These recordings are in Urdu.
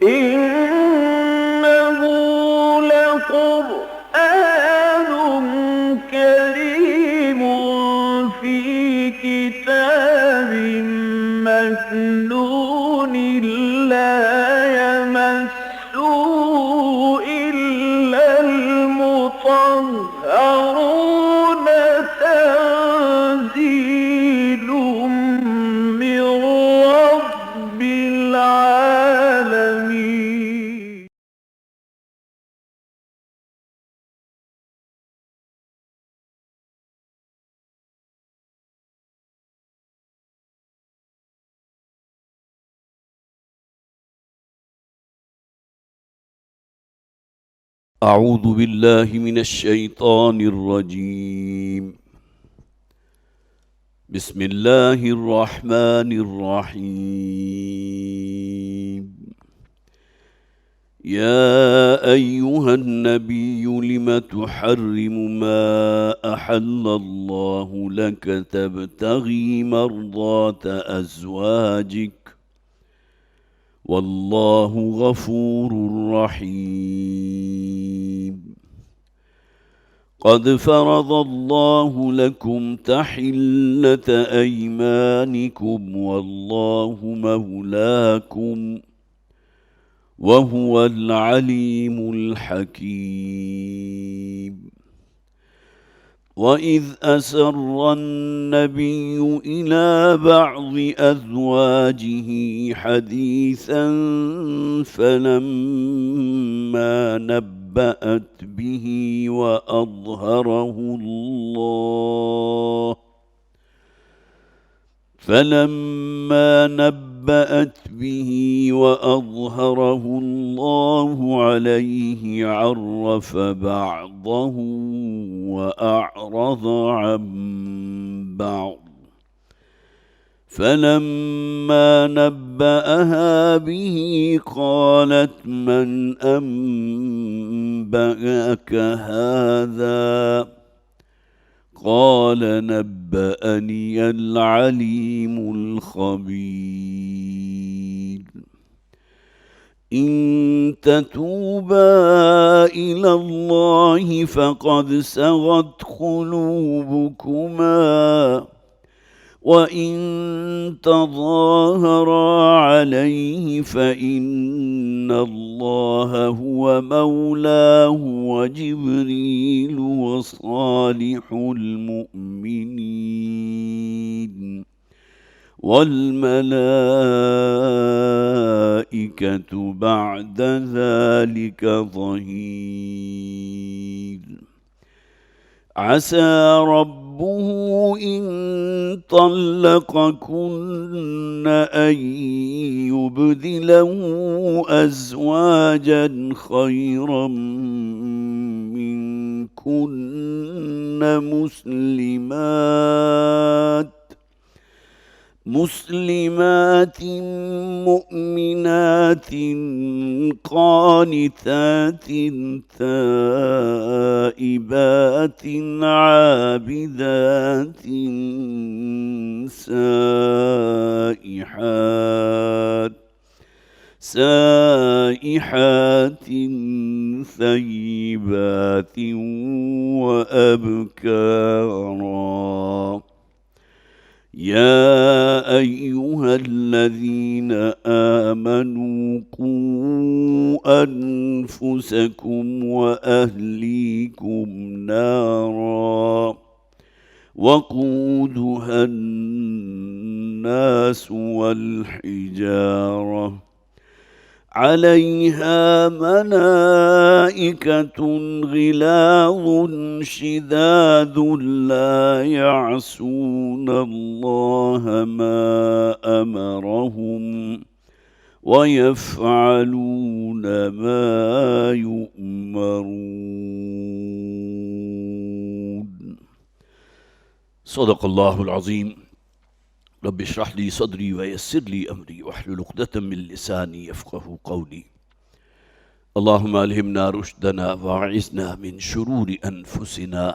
إنه لقرآن كريم في كتاب مكنون لا يمسه إلا المطهرون تنزيل من رب العالمين. أعوذ بالله من الشيطان الرجيم. بسم الله الرحمن الرحيم. يا أيها النبي لم تحرم ما أحل الله لك تبتغي مرضات أزواجك والله غفور رحيم. قد فرض الله لكم تحلة أيمانكم والله مولاكم وهو العليم الحكيم. وإذ أسر النبي إلى بعض أزواجه حديثا فلما نبأت به وأظهره الله عليه عرف بعضه وأعرض عن بعض. فلما نبأها به قالت من أنبأك هذا؟ قال نبأني العليم الخبير. إن تتوبا إلى الله فقد سغت قلوبكما وإن تظاهرا عليه فإن الله هو مولاه وجبريل وصالح المؤمنين والملائكة بعد ذلك ظهير. عسى ربه إن طلقكن أن يبدله أزواجا خيرا منكن مسلمات مؤمنات قانتات تائبات عابدات سائحات ثيبات وأبكارا. يا أيها الذين آمنوا قوا أنفسكم وأهليكم نارا وقودها الناس والحجارة عليها ملائكة غلاظ شداد لا يعصون الله ما أمرهم ويفعلون ما يؤمرون. صدق الله العظيم. رب اشرح لي صدري ويسر لي أمري واحلل عقدة من لساني يفقهوا قولي. اللهم ألهمنا رشدنا واعذنا من شرور أنفسنا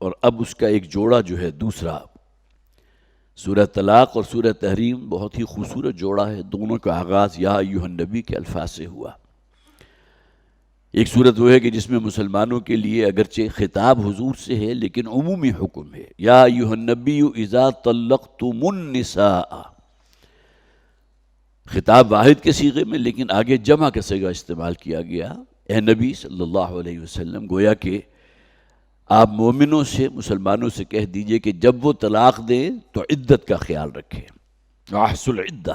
اور اب اس کا ایک جوڑا جو ہے دوسرا، سورہ طلاق اور سورہ تحریم بہت ہی خوبصورت جوڑا ہے، دونوں کا آغاز یا ایھا النبی کے الفاظ سے ہوا۔ ایک صورت وہ ہے کہ جس میں مسلمانوں کے لیے اگرچہ خطاب حضور سے ہے لیکن عمومی حکم ہے، یا ایھا النبی اذا طلقتم النساء، خطاب واحد کے صیغے میں لیکن آگے جمع کا صیغہ استعمال کیا گیا۔ اے نبی صلی اللہ علیہ وسلم، گویا کہ آپ مومنوں سے، مسلمانوں سے کہہ دیجئے کہ جب وہ طلاق دیں تو عدت کا خیال رکھیں، احصوا العدہ۔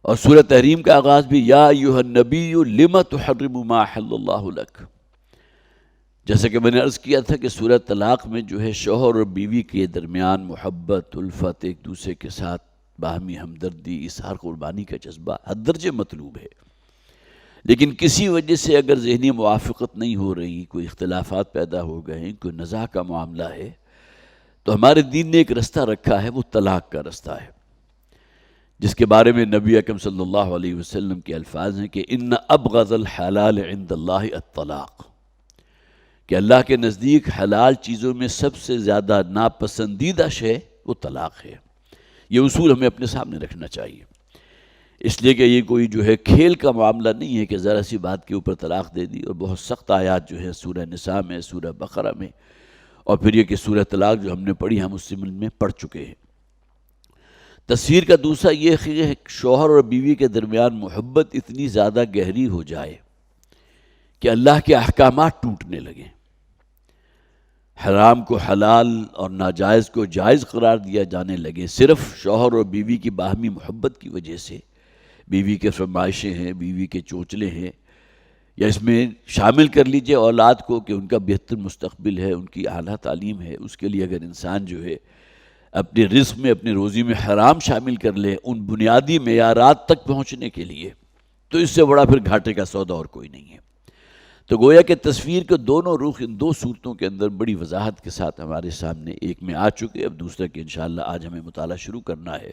اور سورہ تحریم کا آغاز بھی یا ایھا النبی لم تحرم ما احل اللہ لک، جیسا کہ میں نے عرض کیا تھا کہ سورہ طلاق میں جو ہے شوہر اور بیوی کے درمیان محبت، الفت، ایک دوسرے کے ساتھ باہمی ہمدردی، اظہار قربانی کا جذبہ حد درجے مطلوب ہے، لیکن کسی وجہ سے اگر ذہنی موافقت نہیں ہو رہی، کوئی اختلافات پیدا ہو گئے ہیں، کوئی نزاع کا معاملہ ہے، تو ہمارے دین نے ایک رستہ رکھا ہے، وہ طلاق کا رستہ ہے، جس کے بارے میں نبی اکرم صلی اللہ علیہ وسلم کے الفاظ ہیں کہ ان ابغض الحلال عند اللہ الطلاق، کہ اللہ کے نزدیک حلال چیزوں میں سب سے زیادہ ناپسندیدہ شے وہ طلاق ہے۔ یہ اصول ہمیں اپنے سامنے رکھنا چاہیے، اس لیے کہ یہ کوئی جو ہے کھیل کا معاملہ نہیں ہے کہ ذرا سی بات کے اوپر طلاق دے دی، اور بہت سخت آیات جو ہے سورہ نساء میں، سورہ بقرہ میں، اور پھر یہ کہ سورہ طلاق جو ہم نے پڑھی ہم اس ضمن میں پڑھ چکے ہیں۔ تصویر کا دوسرا یہ کہ شوہر اور بیوی کے درمیان محبت اتنی زیادہ گہری ہو جائے کہ اللہ کے احکامات ٹوٹنے لگیں، حرام کو حلال اور ناجائز کو جائز قرار دیا جانے لگے، صرف شوہر اور بیوی کی باہمی محبت کی وجہ سے، بیوی کے فرمائشیں ہیں، بیوی کے چوچلے ہیں، یا اس میں شامل کر لیجئے اولاد کو کہ ان کا بہتر مستقبل ہے، ان کی اعلیٰ تعلیم ہے، اس کے لیے اگر انسان جو ہے اپنے رزق میں، اپنی روزی میں حرام شامل کر لے ان بنیادی معیارات تک پہنچنے کے لیے، تو اس سے بڑا پھر گھاٹے کا سودا اور کوئی نہیں ہے۔ تو گویا کہ تصویر کے دونوں رخ ان دو صورتوں کے اندر بڑی وضاحت کے ساتھ ہمارے سامنے ایک میں آ چکے، اب دوسرا کہ انشاءاللہ آج ہمیں مطالعہ شروع کرنا ہے،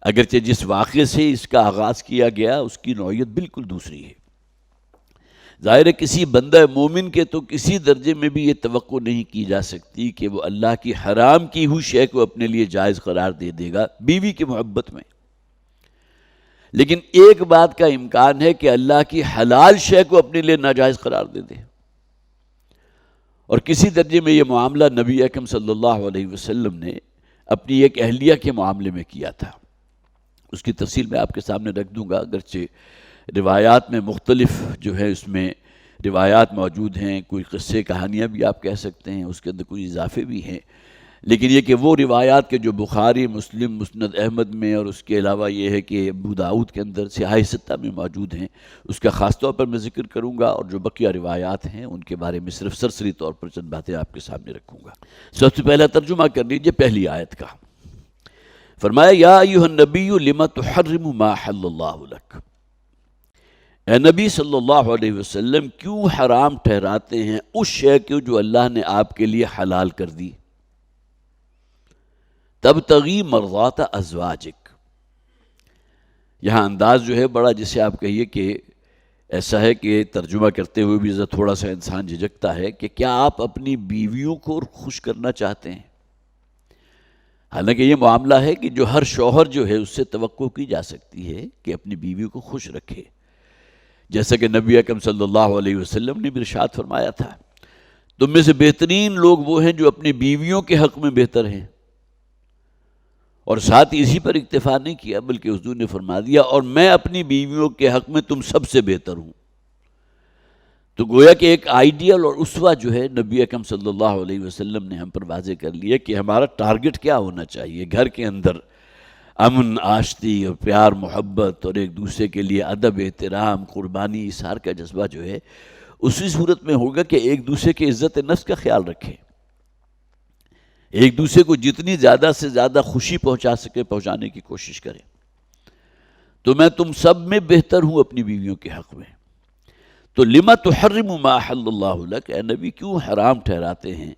اگرچہ جس واقعے سے اس کا آغاز کیا گیا اس کی نوعیت بالکل دوسری ہے۔ ظاہر ہے کسی بندہ مومن کے تو کسی درجے میں بھی یہ توقع نہیں کی جا سکتی کہ وہ اللہ کی حرام کی ہوئی شے کو اپنے لیے جائز قرار دے دے گا بیوی کی محبت میں، لیکن ایک بات کا امکان ہے کہ اللہ کی حلال شے کو اپنے لیے ناجائز قرار دے دے، اور کسی درجے میں یہ معاملہ نبی اکرم صلی اللہ علیہ وسلم نے اپنی ایک اہلیہ کے معاملے میں کیا تھا۔ اس کی تفصیل میں آپ کے سامنے رکھ دوں گا، اگرچہ روایات میں مختلف جو ہے اس میں روایات موجود ہیں، کوئی قصے کہانیاں بھی آپ کہہ سکتے ہیں، اس کے اندر کوئی اضافے بھی ہیں، لیکن یہ کہ وہ روایات کے جو بخاری، مسلم، مسند احمد میں، اور اس کے علاوہ یہ ہے کہ ابو داؤد کے اندر سیاہ ستہ میں موجود ہیں، اس کا خاص طور پر میں ذکر کروں گا، اور جو بقیہ روایات ہیں ان کے بارے میں صرف سرسری طور پر چند باتیں آپ کے سامنے رکھوں گا۔ سب سے پہلا ترجمہ کر لیجئے پہلی آیت کا۔ فرمایا یا ایھا النبی لم تحرم ما احل اللہ لک، اے نبی صلی اللہ علیہ وسلم کیوں حرام ٹھہراتے ہیں اس شے کو جو اللہ نے آپ کے لیے حلال کر دی، تبتغی مرضات ازواجک۔ یہاں انداز جو ہے بڑا جسے آپ کہیے کہ ایسا ہے کہ ترجمہ کرتے ہوئے بھی تھوڑا سا انسان جھجکتا ہے کہ کیا آپ اپنی بیویوں کو خوش کرنا چاہتے ہیں؟ حالانکہ یہ معاملہ ہے کہ جو ہر شوہر جو ہے اس سے توقع کی جا سکتی ہے کہ اپنی بیوی کو خوش رکھے، جیسا کہ نبی اکرم صلی اللہ علیہ وسلم نے بھی ارشاد فرمایا تھا تم میں سے بہترین لوگ وہ ہیں جو اپنی بیویوں کے حق میں بہتر ہیں، اور ساتھ اسی پر اکتفا نہیں کیا بلکہ حضور نے فرما دیا اور میں اپنی بیویوں کے حق میں تم سب سے بہتر ہوں۔ تو گویا کہ ایک آئیڈیل اور اسوہ جو ہے نبی اکرم صلی اللہ علیہ وسلم نے ہم پر واضح کر لیا کہ ہمارا ٹارگٹ کیا ہونا چاہیے۔ گھر کے اندر امن، آشتی اور پیار، محبت اور ایک دوسرے کے لیے ادب، احترام، قربانی، اظہار کا جذبہ جو ہے اسی صورت میں ہوگا کہ ایک دوسرے کے عزت نفس کا خیال رکھیں، ایک دوسرے کو جتنی زیادہ سے زیادہ خوشی پہنچا سکے پہنچانے کی کوشش کریں۔ تو میں تم سب میں بہتر ہوں اپنی بیویوں کے حق میں۔ تو لما تحرم ما احل اللہ لک، اے نبی کیوں حرام ٹھہراتے ہیں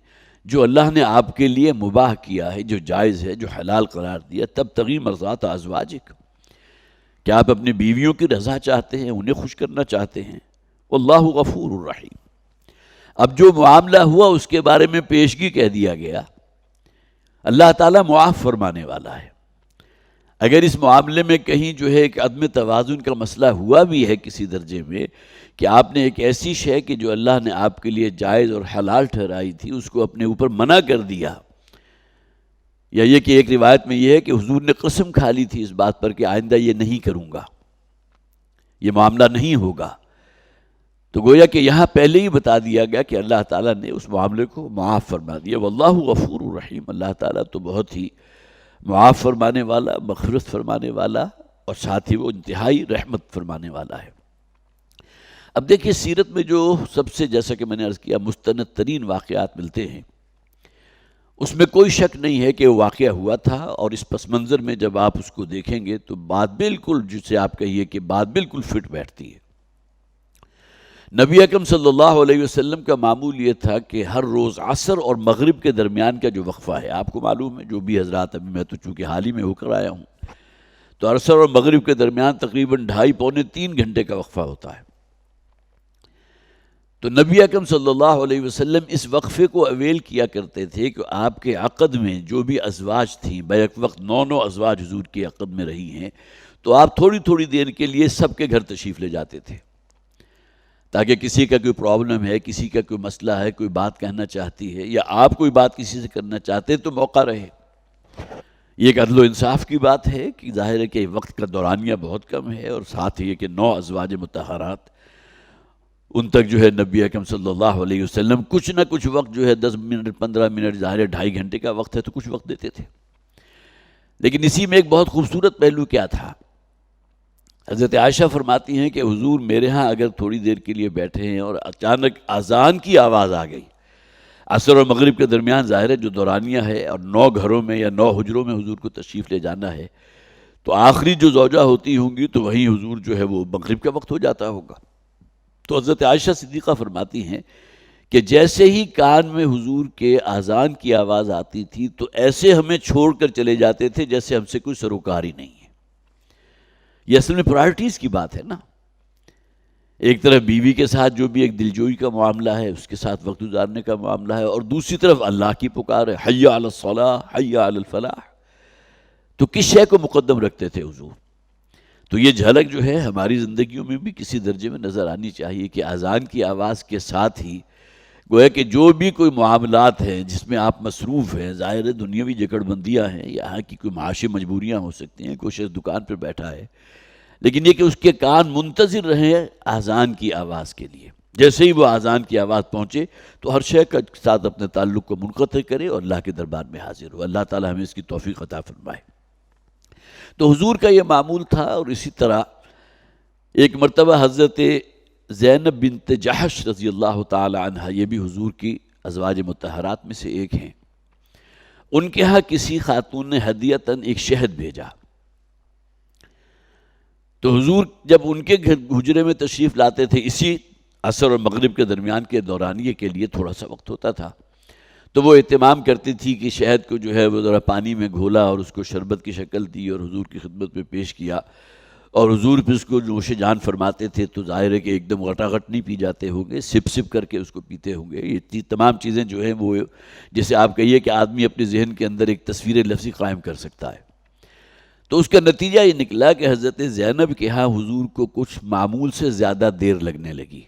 جو اللہ نے آپ کے لیے مباح کیا ہے، جو جائز ہے، جو حلال قرار دیا، تبتغی مرضات ازواجک، کیا آپ اپنی بیویوں کی رضا چاہتے ہیں، انہیں خوش کرنا چاہتے ہیں؟ واللہ غفور الرحیم، اب جو معاملہ ہوا اس کے بارے میں پیشگی کہہ دیا گیا. اللہ تعالیٰ معاف فرمانے والا ہے. اگر اس معاملے میں کہیں جو ہے کہ عدم توازن کا مسئلہ ہوا بھی ہے کسی درجے میں کہ آپ نے ایک ایسی شے کہ جو اللہ نے آپ کے لیے جائز اور حلال ٹھہرائی تھی اس کو اپنے اوپر منع کر دیا، یا یہ کہ ایک روایت میں یہ ہے کہ حضور نے قسم کھا لی تھی اس بات پر کہ آئندہ یہ نہیں کروں گا، یہ معاملہ نہیں ہوگا، تو گویا کہ یہاں پہلے ہی بتا دیا گیا کہ اللہ تعالیٰ نے اس معاملے کو معاف فرما دیا. واللہ غفور الرحیم، اللہ تعالیٰ تو بہت ہی معاف فرمانے والا، مغفرت فرمانے والا، اور ساتھ ہی وہ انتہائی رحمت فرمانے والا ہے. اب دیکھیے سیرت میں جو سب سے، جیسا کہ میں نے عرض کیا، مستند ترین واقعات ملتے ہیں، اس میں کوئی شک نہیں ہے کہ وہ واقعہ ہوا تھا، اور اس پس منظر میں جب آپ اس کو دیکھیں گے تو بات بالکل، جسے آپ کہیے کہ بات بالکل فٹ بیٹھتی ہے. نبی اکرم صلی اللہ علیہ وسلم کا معمول یہ تھا کہ ہر روز عصر اور مغرب کے درمیان کا جو وقفہ ہے، آپ کو معلوم ہے، جو بھی حضرات، ابھی میں تو چونکہ حال ہی میں ہو کر آیا ہوں، تو عصر اور مغرب کے درمیان تقریباً 2.5 پونے 3 گھنٹے کا وقفہ ہوتا ہے. تو نبی اکرم صلی اللہ علیہ وسلم اس وقفے کو اویل کیا کرتے تھے کہ آپ کے عقد میں جو بھی ازواج تھیں، بیک وقت 9 ازواج حضور کے عقد میں رہی ہیں، تو آپ تھوڑی تھوڑی دیر کے لیے سب کے گھر تشریف لے جاتے تھے، تاکہ کسی کا کوئی پرابلم ہے، کسی کا کوئی مسئلہ ہے، کوئی بات کہنا چاہتی ہے، یا آپ کوئی بات کسی سے کرنا چاہتے تو موقع رہے. یہ ایک عدل و انصاف کی بات ہے کہ ظاہر ہے کہ وقت کا دورانیہ بہت کم ہے، اور ساتھ یہ کہ 9 ازواج مطہرات، ان تک جو ہے نبی اکرم صلی اللہ علیہ وسلم کچھ نہ کچھ وقت جو ہے 10 منٹ 15 منٹ، ظاہر ہے 2.5 گھنٹے کا وقت ہے تو کچھ وقت دیتے تھے. لیکن اسی میں ایک بہت خوبصورت پہلو کیا تھا، حضرت عائشہ فرماتی ہیں کہ حضور میرے ہاں اگر تھوڑی دیر کے لیے بیٹھے ہیں اور اچانک اذان کی آواز آ گئی، عصر اور مغرب کے درمیان ظاہر ہے جو دورانیہ ہے، اور 9 گھروں میں یا 9 حجروں میں حضور کو تشریف لے جانا ہے، تو آخری جو زوجہ ہوتی ہوں گی تو وہیں حضور جو ہے وہ مغرب کا وقت ہو جاتا ہوگا. تو حضرت عائشہ صدیقہ فرماتی ہیں کہ جیسے ہی کان میں حضور کے اذان کی آواز آتی تھی تو ایسے ہمیں چھوڑ کر چلے جاتے تھے جیسے ہم سے کوئی سروکار ہی نہیں ہے. یہ اصل میں پرائرٹیز کی بات ہے نا. ایک طرف بیوی کے ساتھ جو بھی ایک دلجوئی کا معاملہ ہے، اس کے ساتھ وقت گزارنے کا معاملہ ہے، اور دوسری طرف اللہ کی پکار ہے، حی علی الصلاح حی علی الفلاح. تو کس شے کو مقدم رکھتے تھے حضور؟ تو یہ جھلک جو ہے ہماری زندگیوں میں بھی کسی درجے میں نظر آنی چاہیے کہ اذان کی آواز کے ساتھ ہی گویا کہ جو بھی کوئی معاملات ہیں جس میں آپ مصروف ہیں، ظاہر دنیاوی جکڑ بندیاں ہیں، یہاں کی کوئی معاشی مجبوریاں ہو سکتی ہیں، کوئی شخص دکان پر بیٹھا ہے، لیکن یہ کہ اس کے کان منتظر رہیں اذان کی آواز کے لیے. جیسے ہی وہ اذان کی آواز پہنچے تو ہر شے کے ساتھ اپنے تعلق کو منقطع کرے اور اللہ کے دربار میں حاضر ہو. اللہ تعالی ہمیں اس کی توفیق عطا فرمائے. تو حضور کا یہ معمول تھا. اور اسی طرح ایک مرتبہ حضرت زینب بنت جحش رضی اللہ تعالی عنہ، یہ بھی حضور کی ازواج مطہرات میں سے ایک ہیں، ان کے ہاں کسی خاتون نے ہدیتاً ایک شہد بھیجا. تو حضور جب ان کے حجرے میں تشریف لاتے تھے، اسی عصر اور مغرب کے درمیان کے دورانیے کے لیے تھوڑا سا وقت ہوتا تھا، تو وہ اہتمام کرتی تھی کہ شہد کو جو ہے وہ ذرا پانی میں گھولا اور اس کو شربت کی شکل دی اور حضور کی خدمت میں پیش کیا، اور حضور پہ اس کو نوش جان فرماتے تھے. تو ظاہر ہے کہ ایک دم غٹا غٹ نہیں پی جاتے ہوں گے، سپ سپ کر کے اس کو پیتے ہوں گے. یہ تمام چیزیں جو ہیں وہ جیسے آپ کہیے کہ آدمی اپنے ذہن کے اندر ایک تصویر لفظی قائم کر سکتا ہے. تو اس کا نتیجہ یہ نکلا کہ حضرت زینب کے ہاں حضور کو کچھ معمول سے زیادہ دیر لگنے لگی.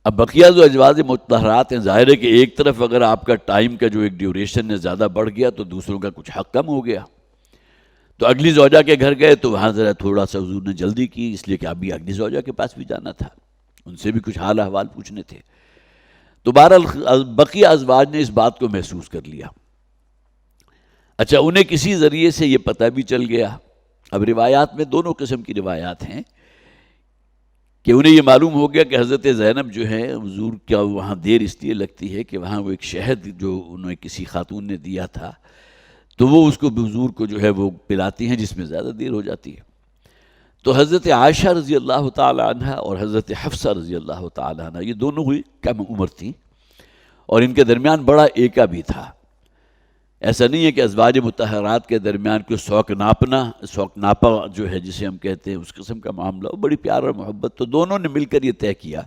اب بقیہ جو ازواج مطہرات ہیں، ظاہر ہے کہ ایک طرف اگر آپ کا ٹائم کا جو ایک ڈیوریشن ہے زیادہ بڑھ گیا تو دوسروں کا کچھ حق کم ہو گیا. تو اگلی زوجہ کے گھر گئے تو وہاں ذرا تھوڑا سا حضور نے جلدی کی، اس لیے کہ ابھی اگلی زوجہ کے پاس بھی جانا تھا، ان سے بھی کچھ حال احوال پوچھنے تھے. تو بہرحال بقیہ ازواج نے اس بات کو محسوس کر لیا. اچھا، انہیں کسی ذریعے سے یہ پتہ بھی چل گیا. اب روایات میں دونوں قسم کی روایات ہیں کہ انہیں یہ معلوم ہو گیا کہ حضرت زینب جو ہے حضور کیا وہاں دیر اس لیے لگتی ہے کہ وہاں وہ ایک شہد جو انہیں کسی خاتون نے دیا تھا تو وہ اس کو حضور کو جو ہے وہ پلاتی ہیں، جس میں زیادہ دیر ہو جاتی ہے. تو حضرت عائشہ رضی اللہ تعالی عنہ اور حضرت حفصہ رضی اللہ تعالی عنہ، یہ دونوں ہوئی کم عمر تھیں اور ان کے درمیان بڑا ایکا بھی تھا. ایسا نہیں ہے کہ ازواج مطہرات کے درمیان کوئی شوق ناپا جو ہے جسے ہم کہتے ہیں اس قسم کا معاملہ ہو، بڑی پیار اور محبت. تو دونوں نے مل کر یہ طے کیا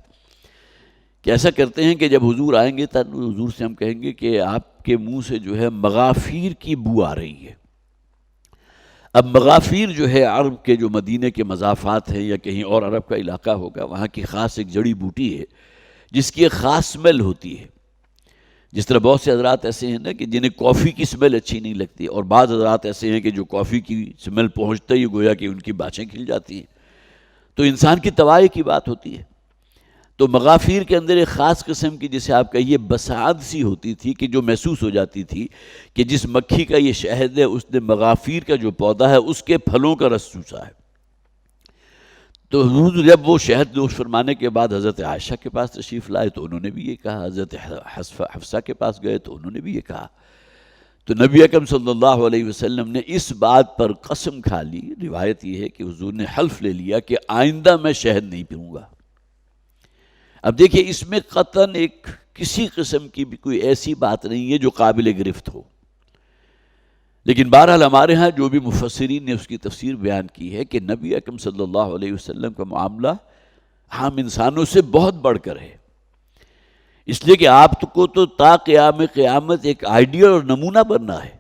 کہ ایسا کرتے ہیں کہ جب حضور آئیں گے تو حضور سے ہم کہیں گے کہ آپ کے منہ سے جو ہے مغافیر کی بو آ رہی ہے۔ اب مغافیر جو ہے عرب کے جو مدینے کے مضافات ہیں یا کہیں اور عرب کا علاقہ ہوگا، وہاں کی خاص ایک جڑی بوٹی ہے جس کی ایک خاص سمیل ہوتی ہے۔ جس طرح بہت سے حضرات ایسے ہیں نا کہ جنہیں کافی کی سمیل اچھی نہیں لگتی، اور بعض حضرات ایسے ہیں کہ جو کافی کی سمیل پہنچتا ہی گویا کہ ان کی باچیں کھل جاتی ہیں۔ تو انسان کی طباع کی بات ہوتی ہے۔ تو مغافیر کے اندر ایک خاص قسم کی جسے آپ کہیے بساعت سی ہوتی تھی کہ جو محسوس ہو جاتی تھی کہ جس مکھی کا یہ شہد ہے اس نے مغافیر کا جو پودا ہے اس کے پھلوں کا رس چوسا ہے۔ تو حضور جب وہ شہد نوش فرمانے کے بعد حضرت عائشہ کے پاس تشریف لائے تو انہوں نے بھی یہ کہا، حضرت حفصہ کے پاس گئے تو انہوں نے بھی یہ کہا۔ تو نبی اکرم صلی اللہ علیہ وسلم نے اس بات پر قسم کھا لی، روایت یہ ہے کہ حضور نے حلف لے لیا کہ آئندہ میں شہد نہیں پیوں گا۔ اب دیکھیے اس میں قطعاً ایک کسی قسم کی بھی کوئی ایسی بات نہیں ہے جو قابل گرفت ہو، لیکن بہرحال ہمارے ہاں جو بھی مفسرین نے اس کی تفسیر بیان کی ہے کہ نبی اکرم صلی اللہ علیہ وسلم کا معاملہ عام انسانوں سے بہت بڑھ کر ہے، اس لیے کہ آپ کو تو تا قیام قیامت ایک آئیڈیل اور نمونہ بننا ہے۔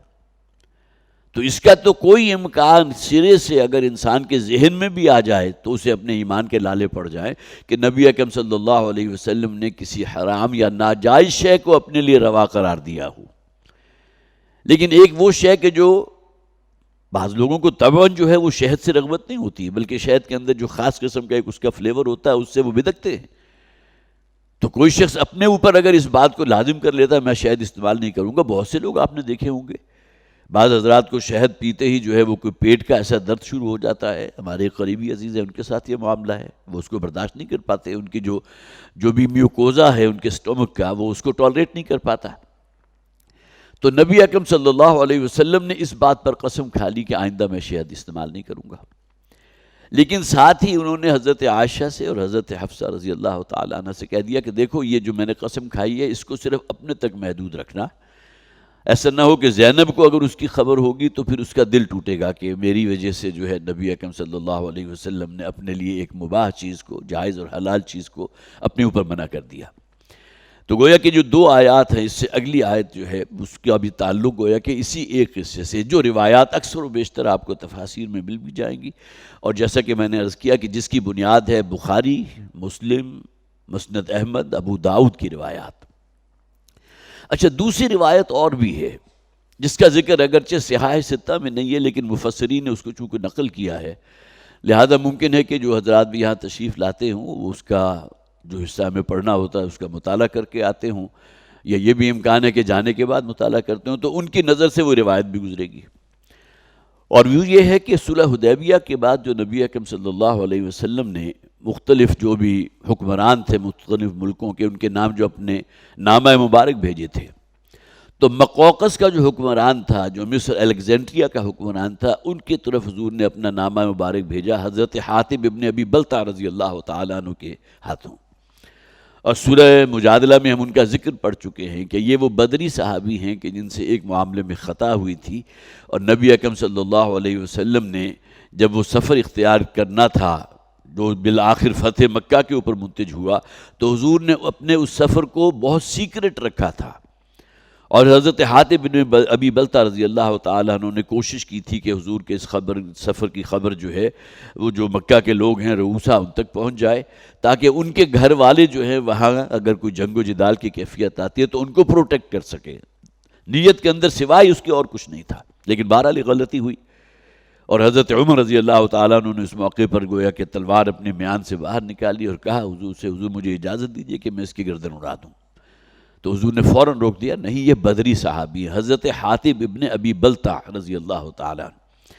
تو اس کا تو کوئی امکان سرے سے اگر انسان کے ذہن میں بھی آ جائے تو اسے اپنے ایمان کے لالے پڑ جائیں کہ نبی اکرم صلی اللہ علیہ وسلم نے کسی حرام یا ناجائز شے کو اپنے لیے روا قرار دیا ہو۔ لیکن ایک وہ شے کہ جو بعض لوگوں کو طبعاً جو ہے وہ شہد سے رغبت نہیں ہوتی، بلکہ شہد کے اندر جو خاص قسم کا ایک اس کا فلیور ہوتا ہے اس سے وہ بدکتے ہیں۔ تو کوئی شخص اپنے اوپر اگر اس بات کو لازم کر لیتا ہے میں شہد استعمال نہیں کروں گا، بہت سے لوگ آپ نے دیکھے ہوں گے، بعض حضرات کو شہد پیتے ہی جو ہے وہ کوئی پیٹ کا ایسا درد شروع ہو جاتا ہے۔ ہمارے ایک قریبی عزیز ہیں، ان کے ساتھ یہ معاملہ ہے، وہ اس کو برداشت نہیں کر پاتے، ان کی جو بھی میوکوزا ہے ان کے سٹومک کا وہ اس کو ٹالریٹ نہیں کر پاتا۔ تو نبی اکرم صلی اللہ علیہ وسلم نے اس بات پر قسم کھا لی کہ آئندہ میں شہد استعمال نہیں کروں گا، لیکن ساتھ ہی انہوں نے حضرت عائشہ سے اور حضرت حفصہ رضی اللہ تعالیٰ عنہ سے کہہ دیا کہ دیکھو یہ جو میں نے قسم کھائی ہے اس کو صرف اپنے تک محدود رکھنا، ایسا نہ ہو کہ زینب کو اگر اس کی خبر ہوگی تو پھر اس کا دل ٹوٹے گا کہ میری وجہ سے جو ہے نبی اکرم صلی اللہ علیہ وسلم نے اپنے لیے ایک مباح چیز کو، جائز اور حلال چیز کو اپنے اوپر منع کر دیا۔ تو گویا کہ جو دو آیات ہیں اس سے اگلی آیت جو ہے اس کا بھی تعلق گویا کہ اسی ایک قصے سے، جو روایات اکثر و بیشتر آپ کو تفاسیر میں مل بھی جائیں گی، اور جیسا کہ میں نے عرض کیا کہ جس کی بنیاد ہے بخاری، مسلم، مسند احمد، ابو داؤد کی روایات۔ اچھا دوسری روایت اور بھی ہے جس کا ذکر اگرچہ صحاح ستہ میں نہیں ہے لیکن مفسرین نے اس کو چونکہ نقل کیا ہے، لہذا ممکن ہے کہ جو حضرات بھی یہاں تشریف لاتے ہوں وہ اس کا جو حصہ ہمیں پڑھنا ہوتا ہے اس کا مطالعہ کر کے آتے ہوں، یا یہ بھی امکان ہے کہ جانے کے بعد مطالعہ کرتے ہوں، تو ان کی نظر سے وہ روایت بھی گزرے گی۔ اور ویو یہ ہے کہ صلح حدیبیہ کے بعد جو نبی اکرم صلی اللہ علیہ وسلم نے مختلف جو بھی حکمران تھے مختلف ملکوں کے، ان کے نام جو اپنے نامہ مبارک بھیجے تھے، تو مقوقس کا جو حکمران تھا، جو مصر الیگزینڈریا کا حکمران تھا، ان کی طرف حضور نے اپنا نامہ مبارک بھیجا حضرت حاتب ابن ابی بلتع رضی اللہ تعالیٰ عنہ کے ہاتھوں۔ اور سورہ مجادلہ میں ہم ان کا ذکر پڑھ چکے ہیں کہ یہ وہ بدری صحابی ہیں کہ جن سے ایک معاملے میں خطا ہوئی تھی، اور نبی اکرم صلی اللہ علیہ وسلم نے جب وہ سفر اختیار کرنا تھا جو بالآخر فتح مکہ کے اوپر منتج ہوا، تو حضور نے اپنے اس سفر کو بہت سیکرٹ رکھا تھا، اور حضرت حاتب بن ابی بلتع رضی اللہ تعالیٰ عنہ نے کوشش کی تھی کہ حضور کے اس سفر کی خبر جو ہے وہ جو مکہ کے لوگ ہیں رؤوسا ان تک پہنچ جائے، تاکہ ان کے گھر والے جو ہیں وہاں اگر کوئی جنگ و جدال کی کیفیت آتی ہے تو ان کو پروٹیکٹ کر سکے۔ نیت کے اندر سوائے اس کے اور کچھ نہیں تھا، لیکن بہرحال غلطی ہوئی، اور حضرت عمر رضی اللہ تعالیٰ عنہ نے اس موقع پر گویا کہ تلوار اپنے میان سے باہر نکالی اور کہا حضور سے، حضور مجھے اجازت دیجیے کہ میں اس کی گردن اڑا دوں۔ تو حضور نے فوراً روک دیا، نہیں یہ بدری صحابی ہے، حضرت حاتب ابن ابی بلتع رضی اللہ تعالیٰ عنہ۔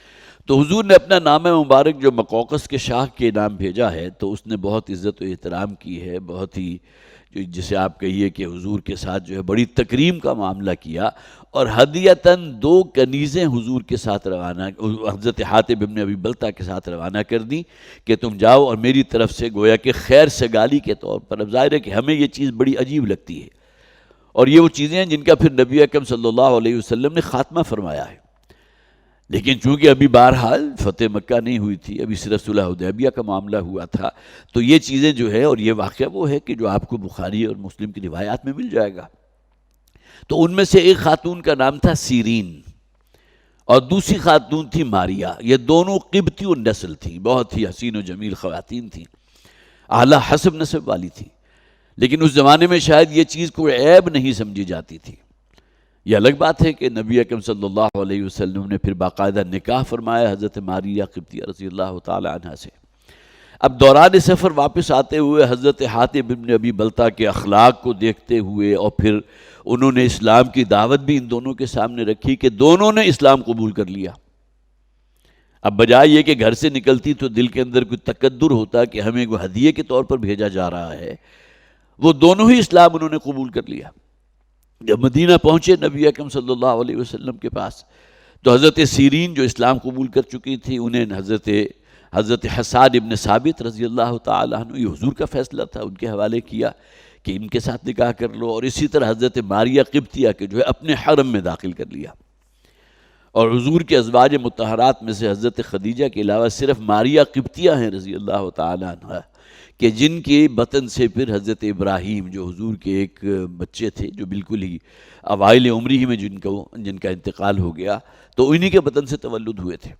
تو حضور نے اپنا نامہ مبارک جو مقوقس کے شاہ کے نام بھیجا ہے تو اس نے بہت عزت و احترام کی ہے، بہت ہی جسے آپ کہیے کہ حضور کے ساتھ جو ہے بڑی تکریم کا معاملہ کیا، اور ہدیتاً 2 کنیزیں حضور کے ساتھ روانہ حضرت حاتب ابن ابی بلتع کے ساتھ روانہ کر دیں کہ تم جاؤ اور میری طرف سے گویا کہ خیر سگالی کے طور پر۔ اب ظاہر ہے کہ ہمیں یہ چیز بڑی عجیب لگتی ہے، اور یہ وہ چیزیں ہیں جن کا پھر نبی اکرم صلی اللہ علیہ وسلم نے خاتمہ فرمایا ہے۔ لیکن چونکہ ابھی بہرحال فتح مکہ نہیں ہوئی تھی، ابھی صرف صلح حدیبیہ کا معاملہ ہوا تھا، تو یہ چیزیں جو ہے، اور یہ واقعہ وہ ہے کہ جو آپ کو بخاری اور مسلم کی روایات میں مل جائے گا۔ تو ان میں سے ایک خاتون کا نام تھا سیرین، اور دوسری خاتون تھی ماریا۔ یہ دونوں قبطی نسل تھیں، بہت ہی حسین و جمیل خواتین تھیں، اعلیٰ حسب نسب والی تھیں، لیکن اس زمانے میں شاید یہ چیز کوئی عیب نہیں سمجھی جاتی تھی۔ یہ الگ بات ہے کہ نبی اکرم صلی اللہ علیہ وسلم نے پھر باقاعدہ نکاح فرمایا حضرت ماریہ قبطیہ رضی اللہ تعالی عنہ سے۔ اب دوران سفر واپس آتے ہوئے حضرت حاتب بن ابی بلتہ کے اخلاق کو دیکھتے ہوئے، اور پھر انہوں نے اسلام کی دعوت بھی ان دونوں کے سامنے رکھی کہ دونوں نے اسلام قبول کر لیا۔ اب بجائے یہ کہ گھر سے نکلتی تو دل کے اندر کوئی تقدر ہوتا کہ ہمیں وہ ہدیے کے طور پر بھیجا جا رہا ہے، وہ دونوں ہی اسلام انہوں نے قبول کر لیا۔ جب مدینہ پہنچے نبی اکرم صلی اللہ علیہ وسلم کے پاس، تو حضرت سیرین جو اسلام قبول کر چکی تھی، انہیں حضرت حسان ابن ثابت رضی اللہ تعالی عنہ، یہ حضور کا فیصلہ تھا، ان کے حوالے کیا کہ ان کے ساتھ نکاح کر لو، اور اسی طرح حضرت ماریہ قبطیہ کے جو ہے اپنے حرم میں داخل کر لیا۔ اور حضور کے ازواج مطہرات میں سے حضرت خدیجہ کے علاوہ صرف ماریہ قبطیہ ہیں رضی اللہ تعالی عنہ، کہ جن کے بطن سے پھر حضرت ابراہیم جو حضور کے ایک بچے تھے، جو بالکل ہی اوائل عمری ہی میں جن کا انتقال ہو گیا، تو انہی کے بطن سے تولد ہوئے تھے۔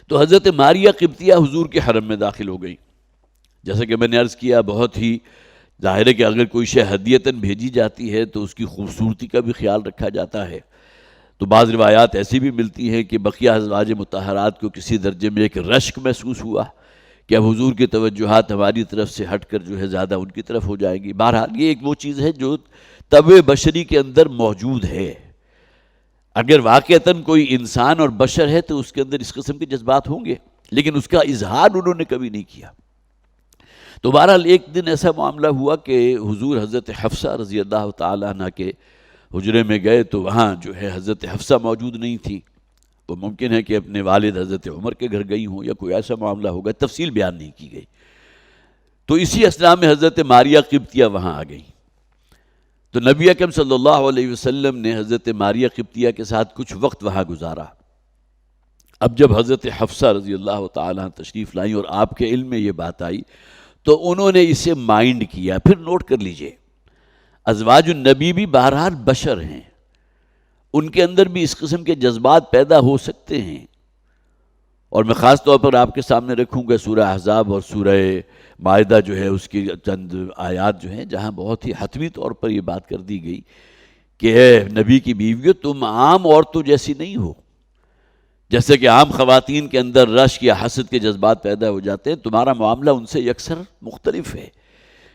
تو حضرت ماریہ قبطیہ حضور کے حرم میں داخل ہو گئی۔ جیسا کہ میں نے عرض کیا، بہت ہی ظاہر ہے کہ اگر کوئی شے ہدیتاً بھیجی جاتی ہے تو اس کی خوبصورتی کا بھی خیال رکھا جاتا ہے۔ تو بعض روایات ایسی بھی ملتی ہیں کہ بقیہ ازواج مطہرات کو کسی درجے میں ایک رشک محسوس ہوا کہ اب حضور کی توجہات ہماری طرف سے ہٹ کر جو ہے زیادہ ان کی طرف ہو جائیں گی۔ بہرحال یہ ایک وہ چیز ہے جو طبع بشری کے اندر موجود ہے۔ اگر واقعتاً کوئی انسان اور بشر ہے تو اس کے اندر اس قسم کے جذبات ہوں گے، لیکن اس کا اظہار انہوں نے کبھی نہیں کیا۔ تو بہرحال ایک دن ایسا معاملہ ہوا کہ حضور حضرت حفصہ رضی اللہ تعالی عنہ کے حجرے میں گئے، تو وہاں جو ہے حضرت حفصہ موجود نہیں تھی۔ وہ ممکن ہے کہ اپنے والد حضرت عمر کے گھر گئی ہوں، یا کوئی ایسا معاملہ ہوگا، تفصیل بیان نہیں کی گئی۔ تو اسی اثناء میں حضرت ماریہ قبطیہ وہاں آ گئی۔ تو نبی اکرم صلی اللہ علیہ وسلم نے حضرت ماریہ قبطیہ کے ساتھ کچھ وقت وہاں گزارا۔ اب جب حضرت حفصہ رضی اللہ تعالیٰ عنہ تشریف لائیں اور آپ کے علم میں یہ بات آئی، تو انہوں نے اسے مائنڈ کیا۔ پھر نوٹ کر لیجئے، ازواج النبی بھی بہرحال بشر ہیں، ان کے اندر بھی اس قسم کے جذبات پیدا ہو سکتے ہیں۔ اور میں خاص طور پر آپ کے سامنے رکھوں گا سورہ احزاب اور سورہ مائدہ جو ہے اس کی چند آیات جو ہیں، جہاں بہت ہی حتمی طور پر یہ بات کر دی گئی کہ اے نبی کی بیویوں، تم عام عورتوں جیسی نہیں ہو۔ جیسے کہ عام خواتین کے اندر رشک یا حسد کے جذبات پیدا ہو جاتے ہیں، تمہارا معاملہ ان سے یکسر مختلف ہے۔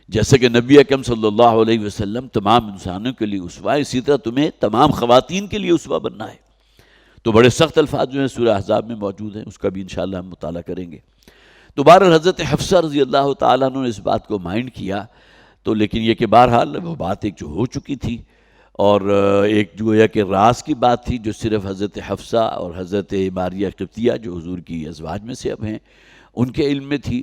جیسے کہ نبی اکرم صلی اللہ علیہ وسلم تمام انسانوں کے لیے اسوہ ہے، اسی طرح تمہیں تمام خواتین کے لیے اسوہ بننا ہے۔ تو بڑے سخت الفاظ جو ہیں سورہ احزاب میں موجود ہیں، اس کا بھی انشاءاللہ ہم مطالعہ کریں گے۔ تو بہرحال حضرت حفصہ رضی اللہ تعالیٰ عنہ نے اس بات کو مائنڈ کیا، تو لیکن یہ کہ بہرحال وہ بات ایک جو ہو چکی تھی، اور ایک جو ہے کہ راز کی بات تھی جو صرف حضرت حفصہ اور حضرت ماریہ قبطیہ جو حضور کی ازواج میں سے اب ہیں ان کے علم میں تھی۔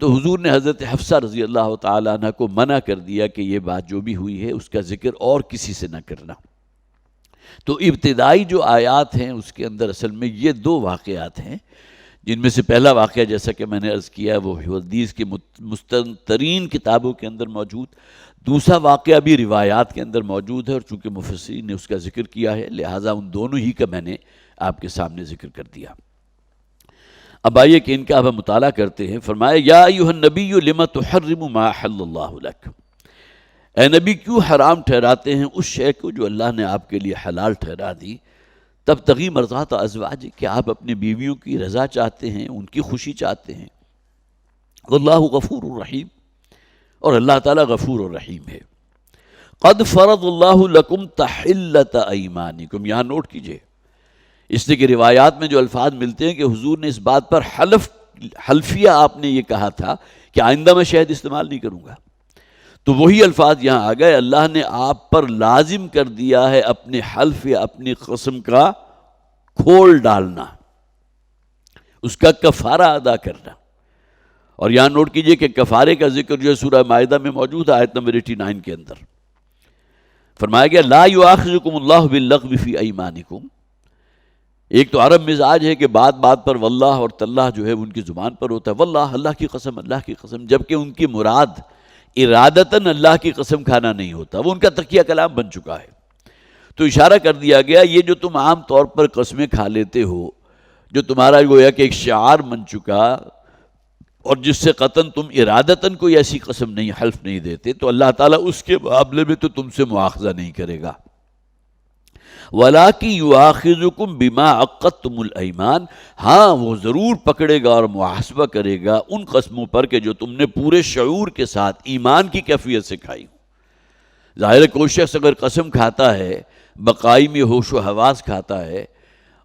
تو حضور نے حضرت حفصہ رضی اللہ تعالیٰ عنہ کو منع کر دیا کہ یہ بات جو بھی ہوئی ہے اس کا ذکر اور کسی سے نہ کرنا۔ تو ابتدائی جو آیات ہیں اس کے اندر اصل میں یہ دو واقعات ہیں، جن میں سے پہلا واقعہ جیسا کہ میں نے عرض کیا وہ حدیث کی مستنترین کتابوں کے اندر موجود، دوسرا واقعہ بھی روایات کے اندر موجود ہے، اور چونکہ مفسرین نے اس کا ذکر کیا ہے لہٰذا ان دونوں ہی کا میں نے آپ کے سامنے ذکر کر دیا۔ اب آئیے کہ ان کا اب ہم مطالعہ کرتے ہیں۔ فرمایا یا ایھا النبی لم تحرم ما احل اللہ لک، اے نبی کیوں حرام ٹھہراتے ہیں اس شے کو جو اللہ نے آپ کے لیے حلال ٹھہرا دی، تبتغی مرضات ازواج، کہ آپ اپنی بیویوں کی رضا چاہتے ہیں، ان کی خوشی چاہتے ہیں۔ واللہ غفور الرحیم، اور اللہ تعالیٰ غفور الرحیم ہے۔ قد فرض اللہ لکم تحلۃ ایمانکم، یہاں نوٹ کیجئے، اس لیے کہ روایات میں جو الفاظ ملتے ہیں کہ حضور نے اس بات پر حلفیہ آپ نے یہ کہا تھا کہ آئندہ میں شہد استعمال نہیں کروں گا، تو وہی الفاظ یہاں آ گئے۔ اللہ نے آپ پر لازم کر دیا ہے اپنے حلف یا اپنی قسم کا کھول ڈالنا، اس کا کفارہ ادا کرنا۔ اور یہاں نوٹ کیجئے کہ کفارے کا ذکر جو ہے سورہ مائدہ میں موجود ہے، آیت نمبر 89 کے اندر فرمایا گیا لا یؤاخذکم اللہ باللغو فی ایمانکم، ایک تو عرب مزاج ہے کہ بات بات پر واللہ اور تاللہ جو ہے ان کی زبان پر ہوتا ہے، واللہ اللہ کی قسم، اللہ کی قسم، جبکہ ان کی مراد ارادتاً اللہ کی قسم کھانا نہیں ہوتا، وہ ان کا تقیہ کلام بن چکا ہے۔ تو اشارہ کر دیا گیا یہ جو تم عام طور پر قسمیں کھا لیتے ہو، جو تمہارا گویا کہ ایک شعار بن چکا، اور جس سے قطعاً تم ارادتاً کوئی ایسی قسم نہیں، حلف نہیں دیتے، تو اللہ تعالیٰ اس کے معاملے میں تو تم سے مؤاخذہ نہیں کرے گا۔ وَلَٰكِن يُؤَاخِذُكُم بِمَا عَقَّدتُّمُ الْأَيْمَانَ، ہاں وہ ضرور پکڑے گا اور محاسبہ کرے گا ان قسموں پر کہ جو تم نے پورے شعور کے ساتھ ایمان کی کیفیت سے کھائی ہو۔ ظاہر ہے کوئی شخص اگر قسم کھاتا ہے، بقائم ہوش و حواس کھاتا ہے،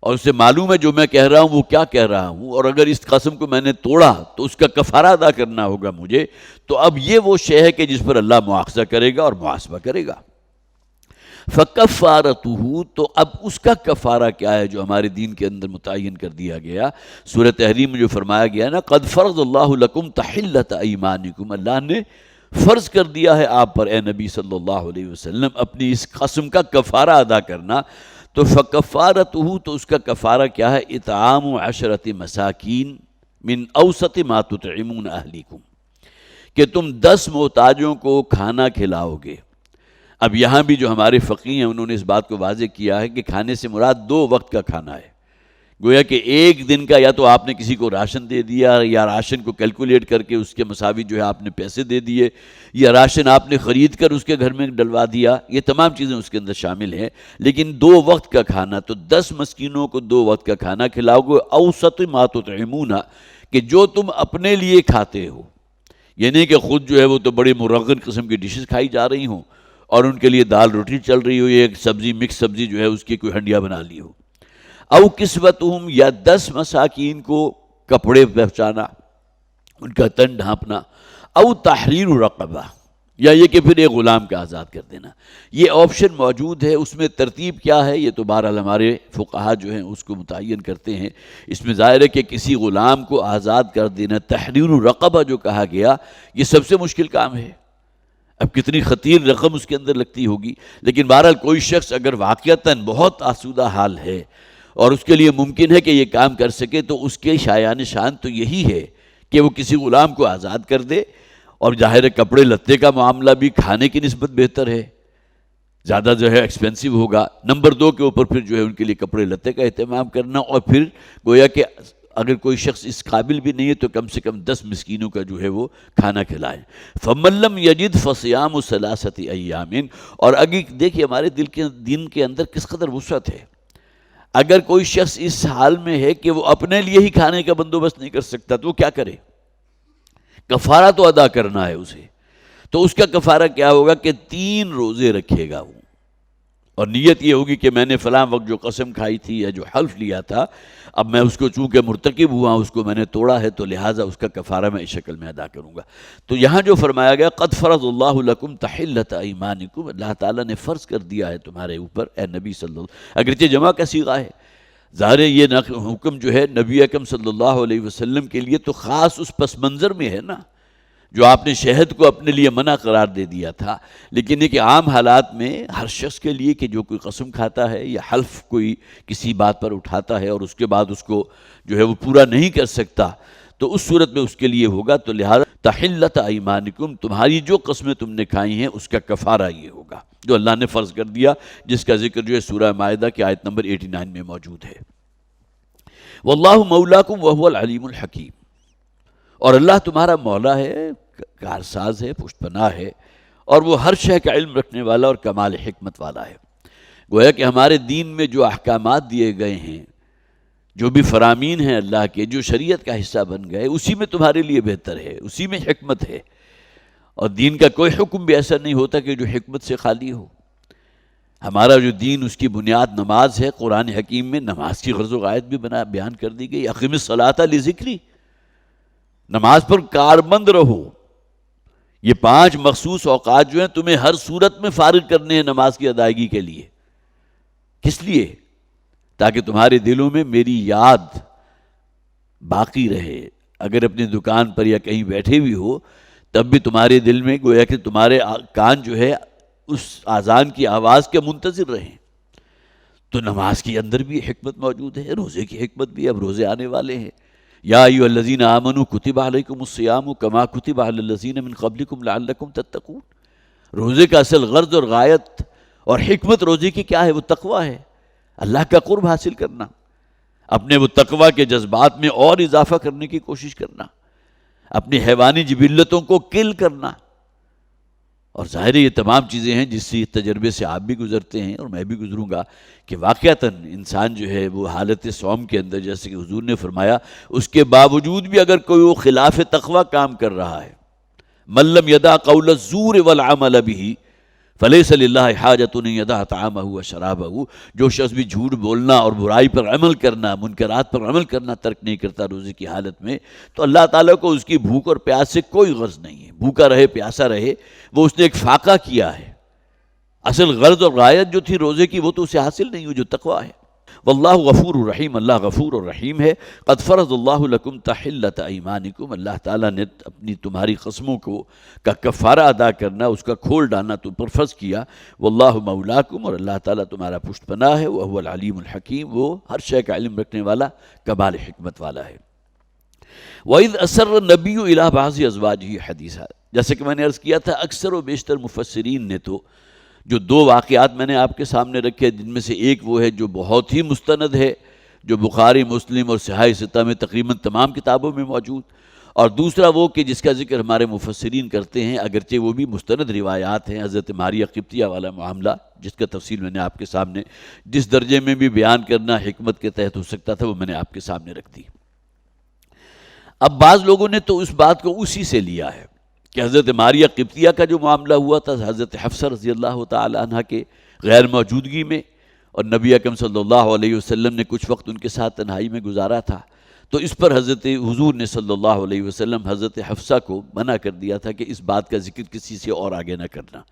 اور اسے معلوم ہے جو میں کہہ رہا ہوں وہ کیا کہہ رہا ہوں، اور اگر اس قسم کو میں نے توڑا تو اس کا کفارہ ادا کرنا ہوگا مجھے، تو اب یہ وہ شے ہے کہ جس پر اللہ مؤاخذہ کرے گا اور محاسبہ کرے گا۔ فَكَفَّارَتُهُ، تو اب اس کا کفارہ کیا ہے جو ہمارے دین کے اندر متعین کر دیا گیا۔ سورہ تحریم میں جو فرمایا گیا نا، قَدْ فَرَضَ اللَّهُ لَكُمْ تَحِلَّةَ أَيْمَانِكُمْ، اللہ نے فرض کر دیا ہے آپ پر اے نبی صلی اللہ علیہ وسلم اپنی اس قسم کا کفارہ ادا کرنا۔ تو فَكَفَّارَتُهُ، تو اس کا کفارہ کیا ہے؟ اطعام 10 مساکین من اوسط ما تطعمون اہلیکم، کہ تم 10 محتاجوں کو کھانا کھلاؤ گے۔ اب یہاں بھی جو ہمارے فقیہ ہیں انہوں نے اس بات کو واضح کیا ہے کہ کھانے سے مراد 2 وقت کا کھانا ہے، گویا کہ ایک دن کا یا تو آپ نے کسی کو راشن دے دیا، یا راشن کو کیلکولیٹ کر کے اس کے مساوی جو ہے آپ نے پیسے دے دیے، یا راشن آپ نے خرید کر اس کے گھر میں ڈلوا دیا، یہ تمام چیزیں اس کے اندر شامل ہیں۔ لیکن 2 وقت کا کھانا، تو 10 مسکینوں کو 2 وقت کا کھانا کھلاؤ گے، اوسط ما تطعمون، کہ جو تم اپنے لیے کھاتے ہو، یہ نہیں کہ خود جو ہے وہ تو بڑی مرغن قسم کی ڈشز کھائی جا رہی ہوں اور ان کے لیے دال روٹی چل رہی ہو، یہ ایک سبزی مکس سبزی جو ہے اس کی کوئی ہنڈیا بنا لی ہو۔ او کسوتہم، یا 10 مساکین کو کپڑے پہنچانا، ان کا تن ڈھانپنا۔ او تحریر رقبہ، یا یہ کہ پھر ایک غلام کا آزاد کر دینا۔ یہ آپشن موجود ہے، اس میں ترتیب کیا ہے یہ تو بہرحال ہمارے فقہا جو ہیں اس کو متعین کرتے ہیں۔ اس میں ظاہر ہے کہ کسی غلام کو آزاد کر دینا، تحریر رقبہ جو کہا گیا، یہ سب سے مشکل کام ہے۔ اب کتنی خطیر رقم اس کے اندر لگتی ہوگی، لیکن بہرحال کوئی شخص اگر واقعتاً بہت آسودہ حال ہے اور اس کے لیے ممکن ہے کہ یہ کام کر سکے، تو اس کے شایان شان تو یہی ہے کہ وہ کسی غلام کو آزاد کر دے، اور ظاہر کپڑے لتے کا معاملہ بھی کھانے کی نسبت بہتر ہے، زیادہ جو ہے ایکسپینسیو ہوگا۔ نمبر 2 کے اوپر پھر جو ہے ان کے لیے کپڑے لتے کا اہتمام کرنا، اور پھر گویا کہ اگر کوئی شخص اس قابل بھی نہیں ہے تو کم سے کم 10 مسکینوں کا جو ہے وہ کھانا کھلائیں۔ فَمَن لَّمْ يَجِدْ فَصِيَامُ 3 أَيَّامٍ، اور اگر دیکھیے ہمارے دین کے اندر کس قدر وسعت ہے۔ اگر کوئی شخص اس حال میں ہے کہ وہ اپنے لیے ہی کھانے کا بندوبست نہیں کر سکتا تو وہ کیا کرے؟ کفارہ تو ادا کرنا ہے اسے، تو اس کا کفارہ کیا ہوگا کہ 3 روزے رکھے گا وہ، اور نیت یہ ہوگی کہ میں نے فلاں وقت جو قسم کھائی تھی یا جو حلف لیا تھا، اب میں اس کو چونکہ مرتکب ہوا، اس کو میں نے توڑا ہے، تو لہٰذا اس کا کفارہ میں اس شکل میں ادا کروں گا۔ تو یہاں جو فرمایا گیا قد فرض اللہ لکم تحلۃ ایمانکم، اللہ تعالیٰ نے فرض کر دیا ہے تمہارے اوپر اے نبی صلی اللہ علیہ وسلم، اگرچہ جمع کا صیغہ ہے، ظاہر یہ حکم جو ہے نبی اکرم صلی اللہ علیہ وسلم کے لیے تو خاص اس پس منظر میں ہے نا، جو آپ نے شہد کو اپنے لیے منع قرار دے دیا تھا، لیکن یہ کہ عام حالات میں ہر شخص کے لیے کہ جو کوئی قسم کھاتا ہے یا حلف کوئی کسی بات پر اٹھاتا ہے اور اس کے بعد اس کو جو ہے وہ پورا نہیں کر سکتا، تو اس صورت میں اس کے لیے ہوگا، تو لہذا تحلۃ ایمانکم، تمہاری جو قسمیں تم نے کھائی ہیں اس کا کفارہ یہ ہوگا جو اللہ نے فرض کر دیا، جس کا ذکر جو ہے سورہ مائدہ کی آیت نمبر 89 میں موجود ہے۔ واللہ مولاکم وہو العلیم الحکیم، اور اللہ تمہارا مولا ہے، کارساز ہے، پشت پناہ ہے، اور وہ ہر شے کا علم رکھنے والا اور کمال حکمت والا ہے۔ گویا کہ ہمارے دین میں جو احکامات دیے گئے ہیں، جو بھی فرامین ہیں اللہ کے، جو شریعت کا حصہ بن گئے، اسی میں تمہارے لیے بہتر ہے، اسی میں حکمت ہے، اور دین کا کوئی حکم بھی ایسا نہیں ہوتا کہ جو حکمت سے خالی ہو۔ ہمارا جو دین اس کی بنیاد نماز ہے، قرآن حکیم میں نماز کی غرض و غایت بھی بیان کر دی گئی، اقیم الصلاۃ لذکری، نماز پر کاربند رہو۔ یہ 5 مخصوص اوقات جو ہیں تمہیں ہر صورت میں فارغ کرنے ہیں نماز کی ادائیگی کے لیے۔ کس لیے؟ تاکہ تمہارے دلوں میں میری یاد باقی رہے، اگر اپنی دکان پر یا کہیں بیٹھے بھی ہو تب بھی تمہارے دل میں گویا کہ تمہارے کان جو ہے اس اذان کی آواز کے منتظر رہیں۔ تو نماز کے اندر بھی حکمت موجود ہے، روزے کی حکمت بھی ہے۔ اب روزے آنے والے ہیں، یا ایھا الذین آمنوا کتب علیکم الصیام کما کتب علی الذین من قبلکم لعلکم تتقون۔ روزے کا اصل غرض اور غایت اور حکمت روزے کی کیا ہے؟ وہ تقویٰ ہے، اللہ کا قرب حاصل کرنا، اپنے وہ تقویٰ کے جذبات میں اور اضافہ کرنے کی کوشش کرنا، اپنی حیوانی جبلتوں کو کل کرنا۔ اور ظاہر ہے یہ تمام چیزیں ہیں جس سے تجربے سے آپ بھی گزرتے ہیں اور میں بھی گزروں گا کہ واقعتاً انسان جو ہے وہ حالت صوم کے اندر، جیسے کہ حضور نے فرمایا، اس کے باوجود بھی اگر کوئی وہ خلاف تقویٰ کام کر رہا ہے، من لم یدع قول الزور والعمل به فلیس للہ حاجۃ ان یدع طعامہ وشرابہ، جو شخص بھی جھوٹ بولنا اور برائی پر عمل کرنا، منکرات پر عمل کرنا ترک نہیں کرتا روزے کی حالت میں، تو اللہ تعالیٰ کو اس کی بھوک اور پیاس سے کوئی غرض نہیں ہے۔ بھوکا رہے پیاسا رہے، وہ اس نے ایک فاقہ کیا ہے، اصل غرض اور غایت جو تھی روزے کی وہ تو اسے حاصل نہیں ہوئی، جو تقویٰ ہے۔ واللہ غفور الرحیم، اللہ غفور اور رحیم ہے۔ قد فرض اللہ لکم تحلۃ ایمانکم، اللہ تعالیٰ نے اپنی تمہاری قسموں کا کفارہ ادا کرنا، اس کا کھول ڈالنا تم پر فرض کیا۔ واللہ مولاکم، اور اللہ تعالیٰ تمہارا پشت پناہ ہے۔ وہو العلیم الحکیم، وہ ہر شے کا علم رکھنے والا، کمال حکمت والا ہے۔ وَإِذْ أَسَرَّ النَّبِيُّ إِلَىٰ بَعْضِ أَزْوَاجِهِ حَدِيثًا، جیسے کہ میں نے عرض کیا تھا، اکثر و بیشتر مفسرین نے تو جو دو واقعات میں نے آپ کے سامنے رکھے، جن میں سے ایک وہ ہے جو بہت ہی مستند ہے، جو بخاری، مسلم اور صحاح ستہ میں تقریباً تمام کتابوں میں موجود، اور دوسرا وہ کہ جس کا ذکر ہمارے مفسرین کرتے ہیں، اگرچہ وہ بھی مستند روایات ہیں، حضرت ماریہ قبطیہ والا معاملہ، جس کا تفصیل میں نے آپ کے سامنے جس درجے میں بھی بیان کرنا حکمت کے تحت ہو سکتا تھا وہ میں نے آپ کے سامنے رکھ دی۔ اب بعض لوگوں نے تو اس بات کو اسی سے لیا ہے کہ حضرت ماریہ قبطیہ کا جو معاملہ ہوا تھا حضرت حفصہ رضی اللہ تعالی عنہ کے غیر موجودگی میں، اور نبی اکرم صلی اللہ علیہ وسلم نے کچھ وقت ان کے ساتھ تنہائی میں گزارا تھا، تو اس پر حضرت حضور نے صلی اللہ علیہ وسلم حضرت حفصہ کو منع کر دیا تھا کہ اس بات کا ذکر کسی سے اور آگے نہ کرنا۔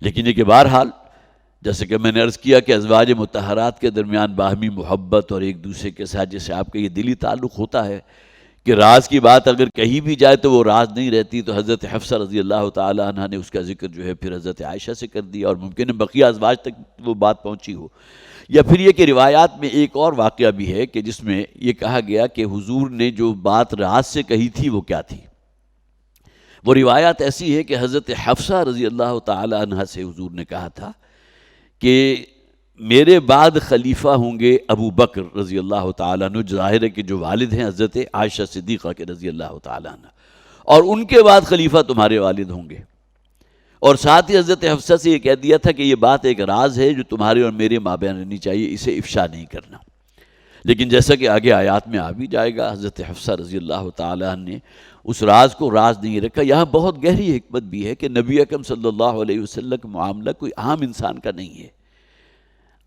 لیکن یہ کہ بہرحال جیسے کہ میں نے عرض کیا کہ ازواج مطہرات کے درمیان باہمی محبت اور ایک دوسرے کے ساتھ جیسے آپ کا یہ دلی تعلق ہوتا ہے کہ راز کی بات اگر کہیں بھی جائے تو وہ راز نہیں رہتی، تو حضرت حفصہ رضی اللہ تعالی عنہ نے اس کا ذکر جو ہے پھر حضرت عائشہ سے کر دیا، اور ممکن ہے بقیہ ازواج تک وہ بات پہنچی ہو۔ یا پھر یہ کہ روایات میں ایک اور واقعہ بھی ہے کہ جس میں یہ کہا گیا کہ حضور نے جو بات راز سے کہی تھی وہ کیا تھی۔ وہ روایات ایسی ہے کہ حضرت حفصہ رضی اللہ تعالی عنہ سے حضور نے کہا تھا کہ میرے بعد خلیفہ ہوں گے ابو بکر رضی اللہ تعالیٰ عنہ، ظاہر ہے کہ جو والد ہیں حضرت عائشہ صدیقہ کے رضی اللہ تعالیٰ عنہ، اور ان کے بعد خلیفہ تمہارے والد ہوں گے۔ اور ساتھ ہی حضرت حفصہ سے یہ کہہ دیا تھا کہ یہ بات ایک راز ہے جو تمہارے اور میرے مابین رہنی چاہیے، اسے افشا نہیں کرنا۔ لیکن جیسا کہ آگے آیات میں آ بھی جائے گا، حضرت حفصہ رضی اللہ تعالیٰ عنہ نے اس راز کو راز نہیں رکھا۔ یہاں بہت گہری حکمت بھی ہے کہ نبی اکرم صلی اللہ علیہ وسلم کا معاملہ کوئی عام انسان کا نہیں ہے۔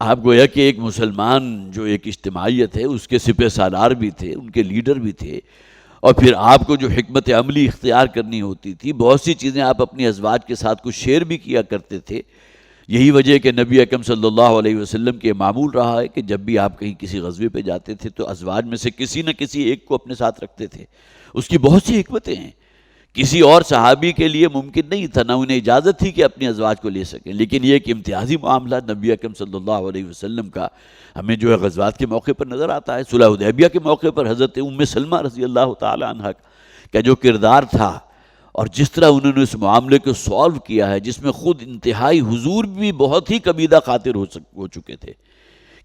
آپ گویا کہ ایک مسلمان جو ایک اجتماعیت ہے اس کے سپہ سالار بھی تھے، ان کے لیڈر بھی تھے، اور پھر آپ کو جو حکمت عملی اختیار کرنی ہوتی تھی، بہت سی چیزیں آپ اپنی ازواج کے ساتھ کچھ شیئر بھی کیا کرتے تھے۔ یہی وجہ ہے کہ نبی اکرم صلی اللہ علیہ وسلم کے معمول رہا ہے کہ جب بھی آپ کہیں کسی غزوے پہ جاتے تھے تو ازواج میں سے کسی نہ کسی ایک کو اپنے ساتھ رکھتے تھے۔ اس کی بہت سی حکمتیں ہیں، کسی اور صحابی کے لیے ممکن نہیں تھا، نہ انہیں اجازت تھی کہ اپنی ازواج کو لے سکیں، لیکن یہ ایک امتیازی معاملہ نبی اکرم صلی اللہ علیہ وسلم کا ہمیں جو ہے غزوات کے موقع پر نظر آتا ہے۔ صلح حدیبیہ کے موقع پر حضرت ام سلمہ رضی اللہ تعالی عنہ کا جو کردار تھا اور جس طرح انہوں نے اس معاملے کو سالو کیا ہے، جس میں خود انتہائی حضور بھی بہت ہی کبیدہ خاطر ہو چکے تھے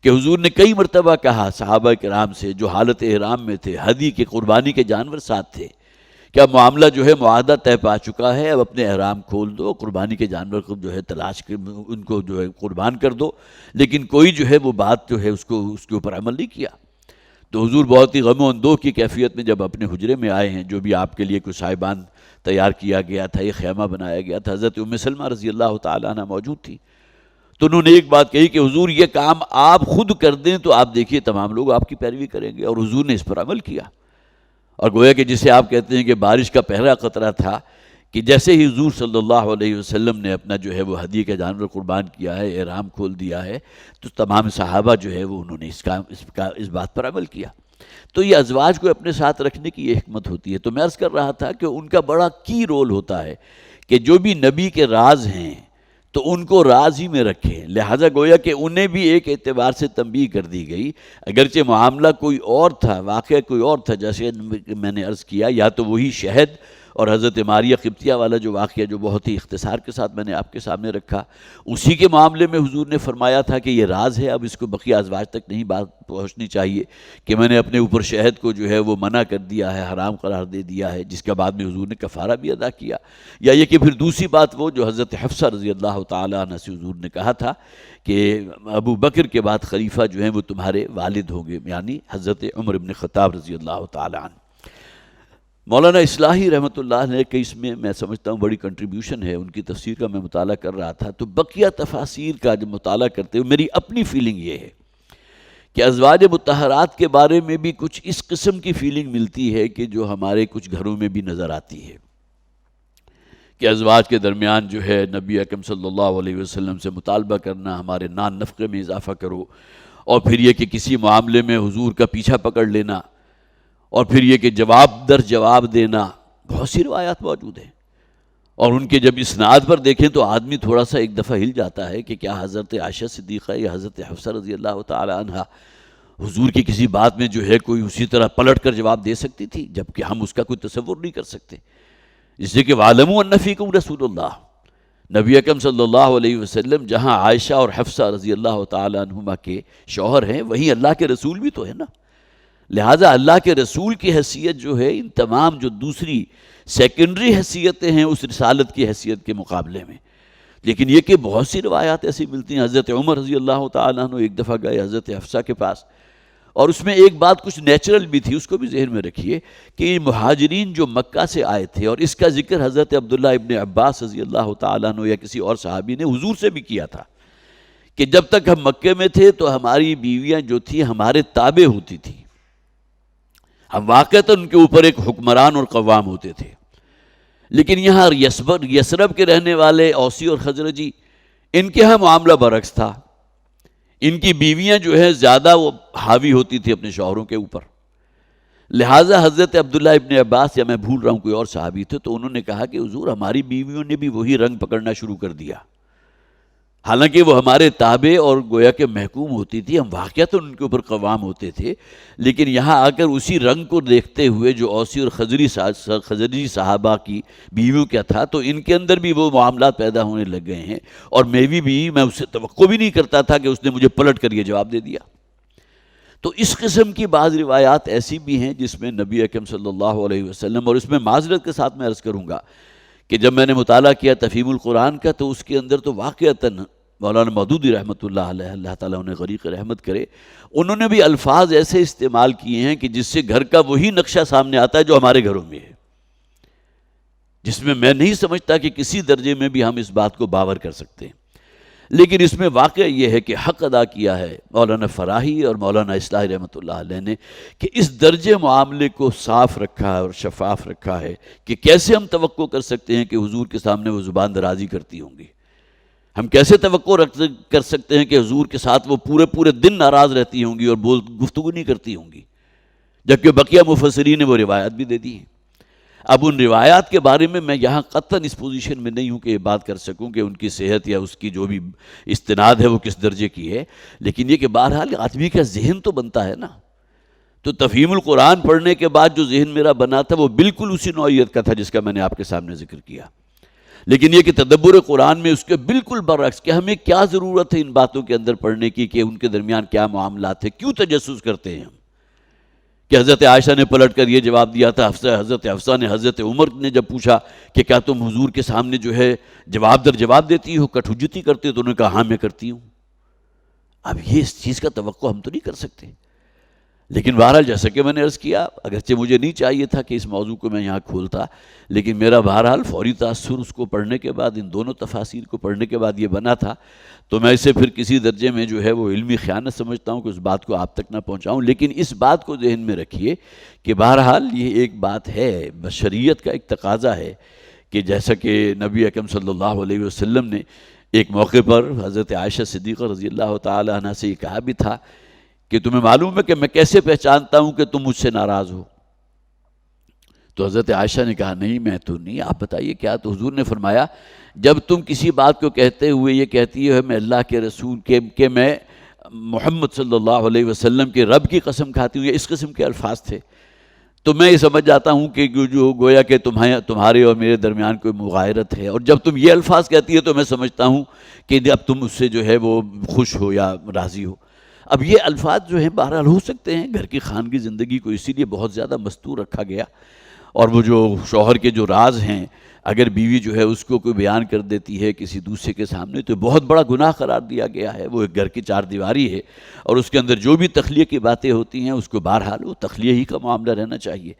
کہ حضور نے کئی مرتبہ کہا صحابہ کرام سے جو حالت احرام میں تھے، ہدی کے قربانی کے جانور ساتھ تھے، کیا معاملہ جو ہے معاہدہ طے پا چکا ہے، اب اپنے احرام کھول دو، قربانی کے جانور کو جو ہے تلاش کر ان کو جو ہے قربان کر دو، لیکن کوئی جو ہے وہ بات جو ہے اس کے اوپر عمل نہیں کیا۔ تو حضور بہت ہی غم و اندوہ کی کیفیت میں جب اپنے حجرے میں آئے ہیں، جو بھی آپ کے لیے کوئی صاحبان تیار کیا گیا تھا، ایک خیمہ بنایا گیا تھا، حضرت ام سلمہ رضی اللہ تعالیٰ عنہ موجود تھی، تو انہوں نے ایک بات کہی کہ حضور یہ کام آپ خود کر دیں تو آپ دیکھیے تمام لوگ آپ کی پیروی کریں گے، اور حضور نے اس پر عمل کیا۔ اور گویا کہ جسے آپ کہتے ہیں کہ بارش کا پہلا قطرہ تھا کہ جیسے ہی حضور صلی اللہ علیہ وسلم نے اپنا جو ہے وہ ہدیے کا جانور قربان کیا ہے، احرام کھول دیا ہے، تو تمام صحابہ جو ہے وہ انہوں نے اس بات پر عمل کیا۔ تو یہ ازواج کو اپنے ساتھ رکھنے کی یہ حکمت ہوتی ہے۔ تو میں عرض کر رہا تھا کہ ان کا بڑا کی رول ہوتا ہے کہ جو بھی نبی کے راز ہیں تو ان کو راز ہی میں رکھیں. لہٰذا گویا کہ انہیں بھی ایک اعتبار سے تنبیہ کر دی گئی، اگرچہ معاملہ کوئی اور تھا، واقعہ کوئی اور تھا، جیسے میں نے عرض کیا یا تو وہی شہد اور حضرت ماریہ قبطیہ والا جو واقعہ جو بہت ہی اختصار کے ساتھ میں نے آپ کے سامنے رکھا، اسی کے معاملے میں حضور نے فرمایا تھا کہ یہ راز ہے، اب اس کو بقیہ ازواج تک نہیں بات پہنچنی چاہیے، کہ میں نے اپنے اوپر شہد کو جو ہے وہ منع کر دیا ہے، حرام قرار دے دیا ہے، جس کا بعد میں حضور نے کفارہ بھی ادا کیا. یا یہ کہ پھر دوسری بات وہ جو حضرت حفصہ رضی اللہ تعالیٰ عنہ سے حضور نے کہا تھا کہ ابو بکر کے بعد خلیفہ جو ہیں وہ تمہارے والد ہوں گے، یعنی حضرت عمر بن خطاب رضی اللہ تعالیٰ عنہ. مولانا اصلاحی رحمۃ اللہ نے کہ اس میں سمجھتا ہوں بڑی کنٹریبیوشن ہے، ان کی تفسیر کا میں مطالعہ کر رہا تھا، تو بقیہ تفاسیر کا جب مطالعہ کرتے ہوئے میری اپنی فیلنگ یہ ہے کہ ازواج مطہرات کے بارے میں بھی کچھ اس قسم کی فیلنگ ملتی ہے کہ جو ہمارے کچھ گھروں میں بھی نظر آتی ہے، کہ ازواج کے درمیان جو ہے نبی اکرم صلی اللہ علیہ وسلم سے مطالبہ کرنا، ہمارے نان نفقے میں اضافہ کرو، اور پھر یہ کہ کسی معاملے میں حضور کا پیچھا پکڑ لینا، اور پھر یہ کہ جواب در جواب دینا. بہت سی روایات موجود ہیں، اور ان کے جب اسناد پر دیکھیں تو آدمی تھوڑا سا ایک دفعہ ہل جاتا ہے کہ کیا حضرت عائشہ صدیقہ یا حضرت حفصہ رضی اللہ تعالی عنہ حضور کی کسی بات میں جو ہے کوئی اسی طرح پلٹ کر جواب دے سکتی تھی، جبکہ ہم اس کا کوئی تصور نہیں کر سکتے. اس لیے کہ وَعَلَمُوا أَنَّ فِيكُمْ رَسُولُ اللَّهِ، نبی اکرم صلی اللہ علیہ وسلم جہاں عائشہ اور حفصہ رضی اللہ تعالی عنہما کے شوہر ہیں، وہیں اللہ کے رسول بھی تو ہے نا. لہٰذا اللہ کے رسول کی حیثیت جو ہے ان تمام جو دوسری سیکنڈری حیثیتیں ہیں اس رسالت کی حیثیت کے مقابلے میں. لیکن یہ کہ بہت سی روایات ایسی ملتی ہیں. حضرت عمر رضی اللہ تعالیٰ عنہ ایک دفعہ گئے حضرت حفصہ کے پاس، اور اس میں ایک بات کچھ نیچرل بھی تھی، اس کو بھی ذہن میں رکھیے کہ مہاجرین جو مکہ سے آئے تھے، اور اس کا ذکر حضرت عبداللہ ابن عباس رضی اللہ تعالیٰ عنہ یا کسی اور صحابی نے حضور سے بھی کیا تھا کہ جب تک ہم مکے میں تھے تو ہماری بیویاں جو تھیں ہمارے تابع ہوتی تھیں، ہم واقعتاً ان کے اوپر ایک حکمران اور قوام ہوتے تھے. لیکن یہاں یثرب کے رہنے والے اوسی اور خزرجی، ان کے ہاں معاملہ برعکس تھا. ان کی بیویاں جو ہے زیادہ وہ حاوی ہوتی تھی اپنے شوہروں کے اوپر. لہٰذا حضرت عبداللہ ابن عباس، یا میں بھول رہا ہوں کوئی اور صحابی تھے، تو انہوں نے کہا کہ حضور ہماری بیویوں نے بھی وہی رنگ پکڑنا شروع کر دیا، حالانکہ وہ ہمارے تابع اور گویا کہ محکوم ہوتی تھی، ہم واقعتاً ان کے اوپر قوام ہوتے تھے. لیکن یہاں آ کر اسی رنگ کو دیکھتے ہوئے جو اوسی اور خزرجی صحابہ کی بیویوں کا تھا، تو ان کے اندر بھی وہ معاملات پیدا ہونے لگ گئے ہیں. اور میں اس سے توقع بھی نہیں کرتا تھا کہ اس نے مجھے پلٹ کر یہ جواب دے دیا. تو اس قسم کی بعض روایات ایسی بھی ہیں جس میں نبی اکرم صلی اللہ علیہ وسلم، اور اس میں معذرت کے ساتھ میں عرض کروں گا کہ جب میں نے مطالعہ کیا تفہیم القرآن کا، تو اس کے اندر تو واقعتاً مولانا مودودی رحمۃ اللہ علیہ، اللہ تعالیٰ انہیں غریق رحمت کرے، انہوں نے بھی الفاظ ایسے استعمال کیے ہیں کہ جس سے گھر کا وہی نقشہ سامنے آتا ہے جو ہمارے گھروں میں ہے، جس میں نہیں سمجھتا کہ کسی درجے میں بھی ہم اس بات کو باور کر سکتے ہیں. لیکن اس میں واقعہ یہ ہے کہ حق ادا کیا ہے مولانا فراہی اور مولانا اصلاحی رحمۃ اللہ علیہ نے کہ اس درجے معاملے کو صاف رکھا ہے اور شفاف رکھا ہے کہ کیسے ہم توقع کر سکتے ہیں کہ حضور کے سامنے وہ زبان درازی کرتی ہوں گی. ہم کیسے توقع کر سکتے ہیں کہ حضور کے ساتھ وہ پورے دن ناراض رہتی ہوں گی اور گفتگو نہیں کرتی ہوں گی، جبکہ بقیہ مفسرین نے وہ روایات بھی دے دی ہیں. اب ان روایات کے بارے میں یہاں قطعاً اس پوزیشن میں نہیں ہوں کہ یہ بات کر سکوں کہ ان کی صحت یا اس کی جو بھی استناد ہے وہ کس درجے کی ہے. لیکن یہ کہ بہرحال آدمی کا ذہن تو بنتا ہے نا. تو تفہیم القرآن پڑھنے کے بعد جو ذہن میرا بنا تھا وہ بالکل اسی نوعیت کا تھا جس کا میں نے آپ کے سامنے ذکر کیا. لیکن یہ کہ تدبر قرآن میں اس کے بالکل برعکس کہ ہمیں کیا ضرورت ہے ان باتوں کے اندر پڑھنے کی، کہ ان کے درمیان کیا معاملات ہیں، کیوں تجسس کرتے ہیں ہم. کہ حضرت عائشہ نے پلٹ کر یہ جواب دیا تھا، حضرت حفصہ نے حضرت عمر نے جب پوچھا کہ کیا تم حضور کے سامنے جو ہے جواب در جواب دیتی ہو، کٹ حجتی کرتے ہو، تو انہوں نے کہا ہاں میں کرتی ہوں. اب یہ اس چیز کا توقع ہم تو نہیں کر سکتے. لیکن بہرحال جیسا کہ میں نے عرض کیا، اگرچہ مجھے نہیں چاہیے تھا کہ اس موضوع کو میں یہاں کھولتا، لیکن میرا بہرحال فوری تاثر اس کو پڑھنے کے بعد، ان دونوں تفاسیر کو پڑھنے کے بعد یہ بنا تھا. تو میں اسے پھر کسی درجے میں جو ہے وہ علمی خیانت سمجھتا ہوں کہ اس بات کو آپ تک نہ پہنچاؤں. لیکن اس بات کو ذہن میں رکھیے کہ بہرحال یہ ایک بات ہے، بشریت کا ایک تقاضا ہے کہ جیسا کہ نبی اکرم صلی اللہ علیہ وسلم نے ایک موقع پر حضرت عائشہ صدیقہ رضی اللہ تعالی عنہ سے یہ کہا بھی تھا کہ تمہیں معلوم ہے کہ میں کیسے پہچانتا ہوں کہ تم مجھ سے ناراض ہو. تو حضرت عائشہ نے کہا نہیں میں تو نہیں، آپ بتائیے کیا؟ تو حضور نے فرمایا جب تم کسی بات کو کہتے ہوئے یہ کہتی ہو میں اللہ کے رسول کہ میں محمد صلی اللہ علیہ وسلم کے رب کی قسم کھاتی ہوں، یہ اس قسم کے الفاظ تھے، تو میں یہ سمجھ جاتا ہوں کہ جو گویا کہ تمہارے اور میرے درمیان کوئی مغایرت ہے، اور جب تم یہ الفاظ کہتی ہو تو میں سمجھتا ہوں کہ اب تم اس سے جو ہے وہ خوش ہو یا راضی ہو۔ اب یہ الفاظ جو ہیں بہرحال ہو سکتے ہیں، گھر کی خانگی زندگی کو اسی لیے بہت زیادہ مستور رکھا گیا، اور وہ جو شوہر کے جو راز ہیں اگر بیوی جو ہے اس کو کوئی بیان کر دیتی ہے کسی دوسرے کے سامنے تو بہت بڑا گناہ قرار دیا گیا ہے۔ وہ ایک گھر کی چار دیواری ہے اور اس کے اندر جو بھی تخلیہ کی باتیں ہوتی ہیں اس کو بہرحال وہ تخلیہ ہی کا معاملہ رہنا چاہیے۔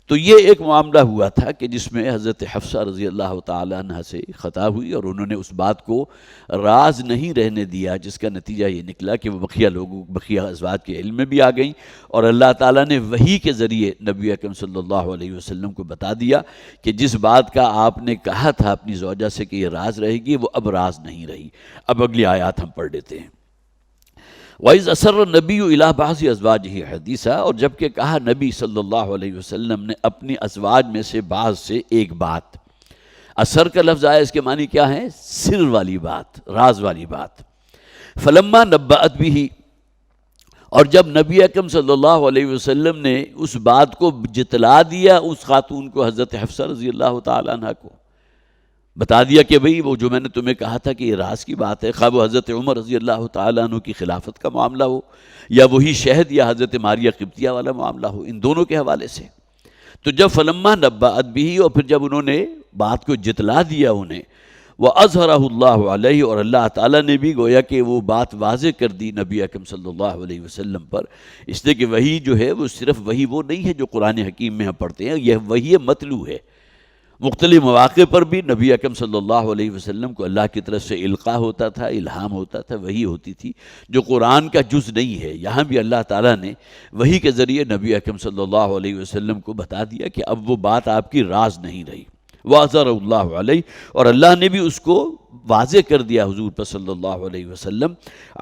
تو یہ ایک معاملہ ہوا تھا کہ جس میں حضرت حفصہ رضی اللہ تعالیٰ عنہ سے خطا ہوئی اور انہوں نے اس بات کو راز نہیں رہنے دیا، جس کا نتیجہ یہ نکلا کہ وہ بقیہ ازواج کے علم میں بھی آ گئیں، اور اللہ تعالیٰ نے وحی کے ذریعے نبی اکرم صلی اللہ علیہ وسلم کو بتا دیا کہ جس بات کا آپ نے کہا تھا اپنی زوجہ سے کہ یہ راز رہے گی وہ اب راز نہیں رہی۔ اب اگلی آیات ہم پڑھ لیتے ہیں۔ وَإِذْ أَسَرَّ النَّبِيُّ إِلَىٰ بَعْضِ أَزْوَاجِهِ حَدِيثًا، اور جب کہ کہا نبی صلی اللہ علیہ وسلم نے اپنی ازواج میں سے بعض سے ایک بات۔ اثر کا لفظ آیا، اس کے معنی کیا ہے؟ سر والی بات، راز والی بات۔ فَلَمَّا نَبَّأَتْ بِهِ، اور جب نبی اکرم صلی اللہ علیہ وسلم نے اس بات کو جتلا دیا اس خاتون کو، حضرت حفصہ رضی اللہ تعالیٰ عنہ کو بتا دیا کہ بھئی وہ جو میں نے تمہیں کہا تھا کہ یہ راز کی بات ہے، خواہ وہ حضرت عمر رضی اللہ تعالیٰ عنہ کی خلافت کا معاملہ ہو یا وہی شہد یا حضرت ماریہ قبطیہ والا معاملہ ہو، ان دونوں کے حوالے سے۔ تو جب فلما نبأت بہ، اور پھر جب انہوں نے بات کو جتلا دیا انہیں، وَأَظْهَرَهُ اللَّهُ عَلَيْهِ، اور اللہ تعالیٰ نے بھی گویا کہ وہ بات واضح کر دی نبی اکرم صلی اللہ علیہ وسلم پر، اس لیے کہ وحی جو ہے وہ صرف وحی وہ نہیں ہے جو قرآن حکیم میں ہم پڑھتے ہیں، یہ وحی مطلوع ہے۔ مختلف مواقع پر بھی نبی اکرم صلی اللہ علیہ وسلم کو اللہ کی طرف سے القاء ہوتا تھا، الہام ہوتا تھا، وحی ہوتی تھی جو قرآن کا جز نہیں ہے۔ یہاں بھی اللہ تعالیٰ نے وحی کے ذریعے نبی اکرم صلی اللہ علیہ وسلم کو بتا دیا کہ اب وہ بات آپ کی راز نہیں رہی۔ وَأَظْهَرَهُ اللَّهُ عَلَيْهِ، اور اللہ نے بھی اس کو واضح کر دیا حضور پر صلی اللہ علیہ وسلم۔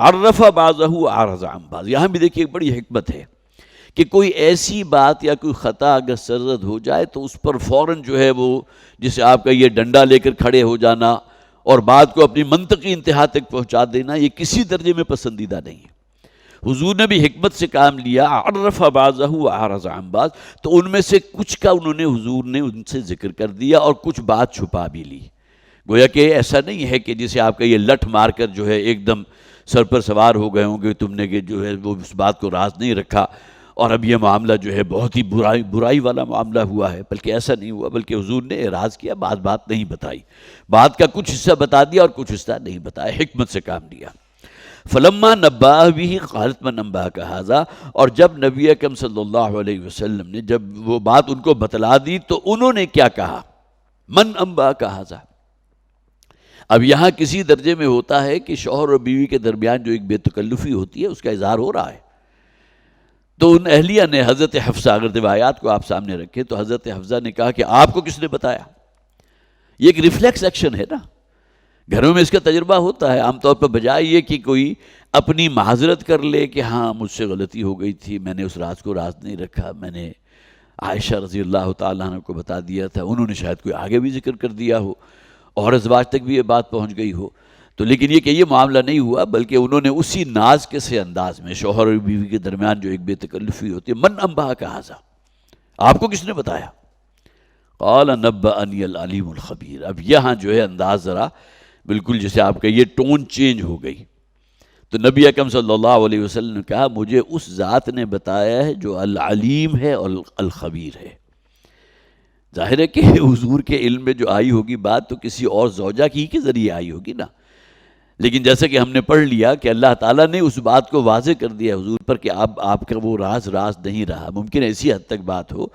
عَرَّفَ بَعْضَهُ وَأَعْرَضَ عَنْ بَعْضٍ، یہاں بھی دیکھیے ایک بڑی حکمت ہے کہ کوئی ایسی بات یا کوئی خطا اگر سرزد ہو جائے تو اس پر فوراً جو ہے وہ جسے آپ کا یہ ڈنڈا لے کر کھڑے ہو جانا اور بات کو اپنی منطقی انتہا تک پہنچا دینا، یہ کسی درجے میں پسندیدہ نہیں ہے۔ حضور نے بھی حکمت سے کام لیا، عرف بعضہ وأعرض عن بعض، تو ان میں سے کچھ کا انہوں نے حضور نے ان سے ذکر کر دیا اور کچھ بات چھپا بھی لی۔ گویا کہ ایسا نہیں ہے کہ جسے آپ کا یہ لٹھ مار کر جو ہے ایک دم سر پر سوار ہو گئے ہوں گے تم نے کہ جو ہے وہ اس بات کو راز نہیں رکھا اور اب یہ معاملہ جو ہے بہت ہی برائی والا معاملہ ہوا ہے، بلکہ ایسا نہیں ہوا، بلکہ حضور نے اعراض کیا، بات نہیں بتائی، بات کا کچھ حصہ بتا دیا اور کچھ حصہ نہیں بتایا، حکمت سے کام لیا۔ فلما نبأ به قالت من انبأك هذا، اور جب نبی اکرم صلی اللہ علیہ وسلم نے جب وہ بات ان کو بتلا دی تو انہوں نے کیا کہا؟ من انبأك هذا۔ اب یہاں کسی درجے میں ہوتا ہے کہ شوہر اور بیوی کے درمیان جو ایک بے تکلفی ہوتی ہے اس کا اظہار ہو رہا ہے، تو ان اہلیہ نے حضرت حفصہ، اگر روایات کو آپ سامنے رکھیں تو حضرت حفصہ نے کہا کہ آپ کو کس نے بتایا؟ یہ ایک ریفلیکس ایکشن ہے نا، گھروں میں اس کا تجربہ ہوتا ہے عام طور پر، بجائے یہ کہ کوئی اپنی معذرت کر لے کہ ہاں مجھ سے غلطی ہو گئی تھی، میں نے اس راز کو راز نہیں رکھا، میں نے عائشہ رضی اللہ تعالیٰ عنہ کو بتا دیا تھا، انہوں نے شاید کوئی آگے بھی ذکر کر دیا ہو اور ازواج تک بھی یہ بات پہنچ گئی ہو، تو لیکن یہ کہ یہ معاملہ نہیں ہوا، بلکہ انہوں نے اسی ناز کے سے انداز میں شوہر اور بیوی کے درمیان جو ایک بے تکلفی ہوتی ہے، من انبأك هذا، آپ کو کس نے بتایا؟ قال نبأنی العلیم الخبیر۔ اب یہاں جو ہے انداز ذرا بالکل جیسے آپ کا یہ ٹون چینج ہو گئی، تو نبی اکرم صلی اللہ علیہ وسلم نے کہا مجھے اس ذات نے بتایا ہے جو العلیم ہے اور الخبیر ہے۔ ظاہر ہے کہ حضور کے علم میں جو آئی ہوگی بات تو کسی اور زوجہ کی کے ذریعے آئی ہوگی نا، لیکن جیسا کہ ہم نے پڑھ لیا کہ اللہ تعالیٰ نے اس بات کو واضح کر دیا حضور پر کہ اب آپ کا وہ راز نہیں رہا، ممکن ایسی حد تک بات ہو،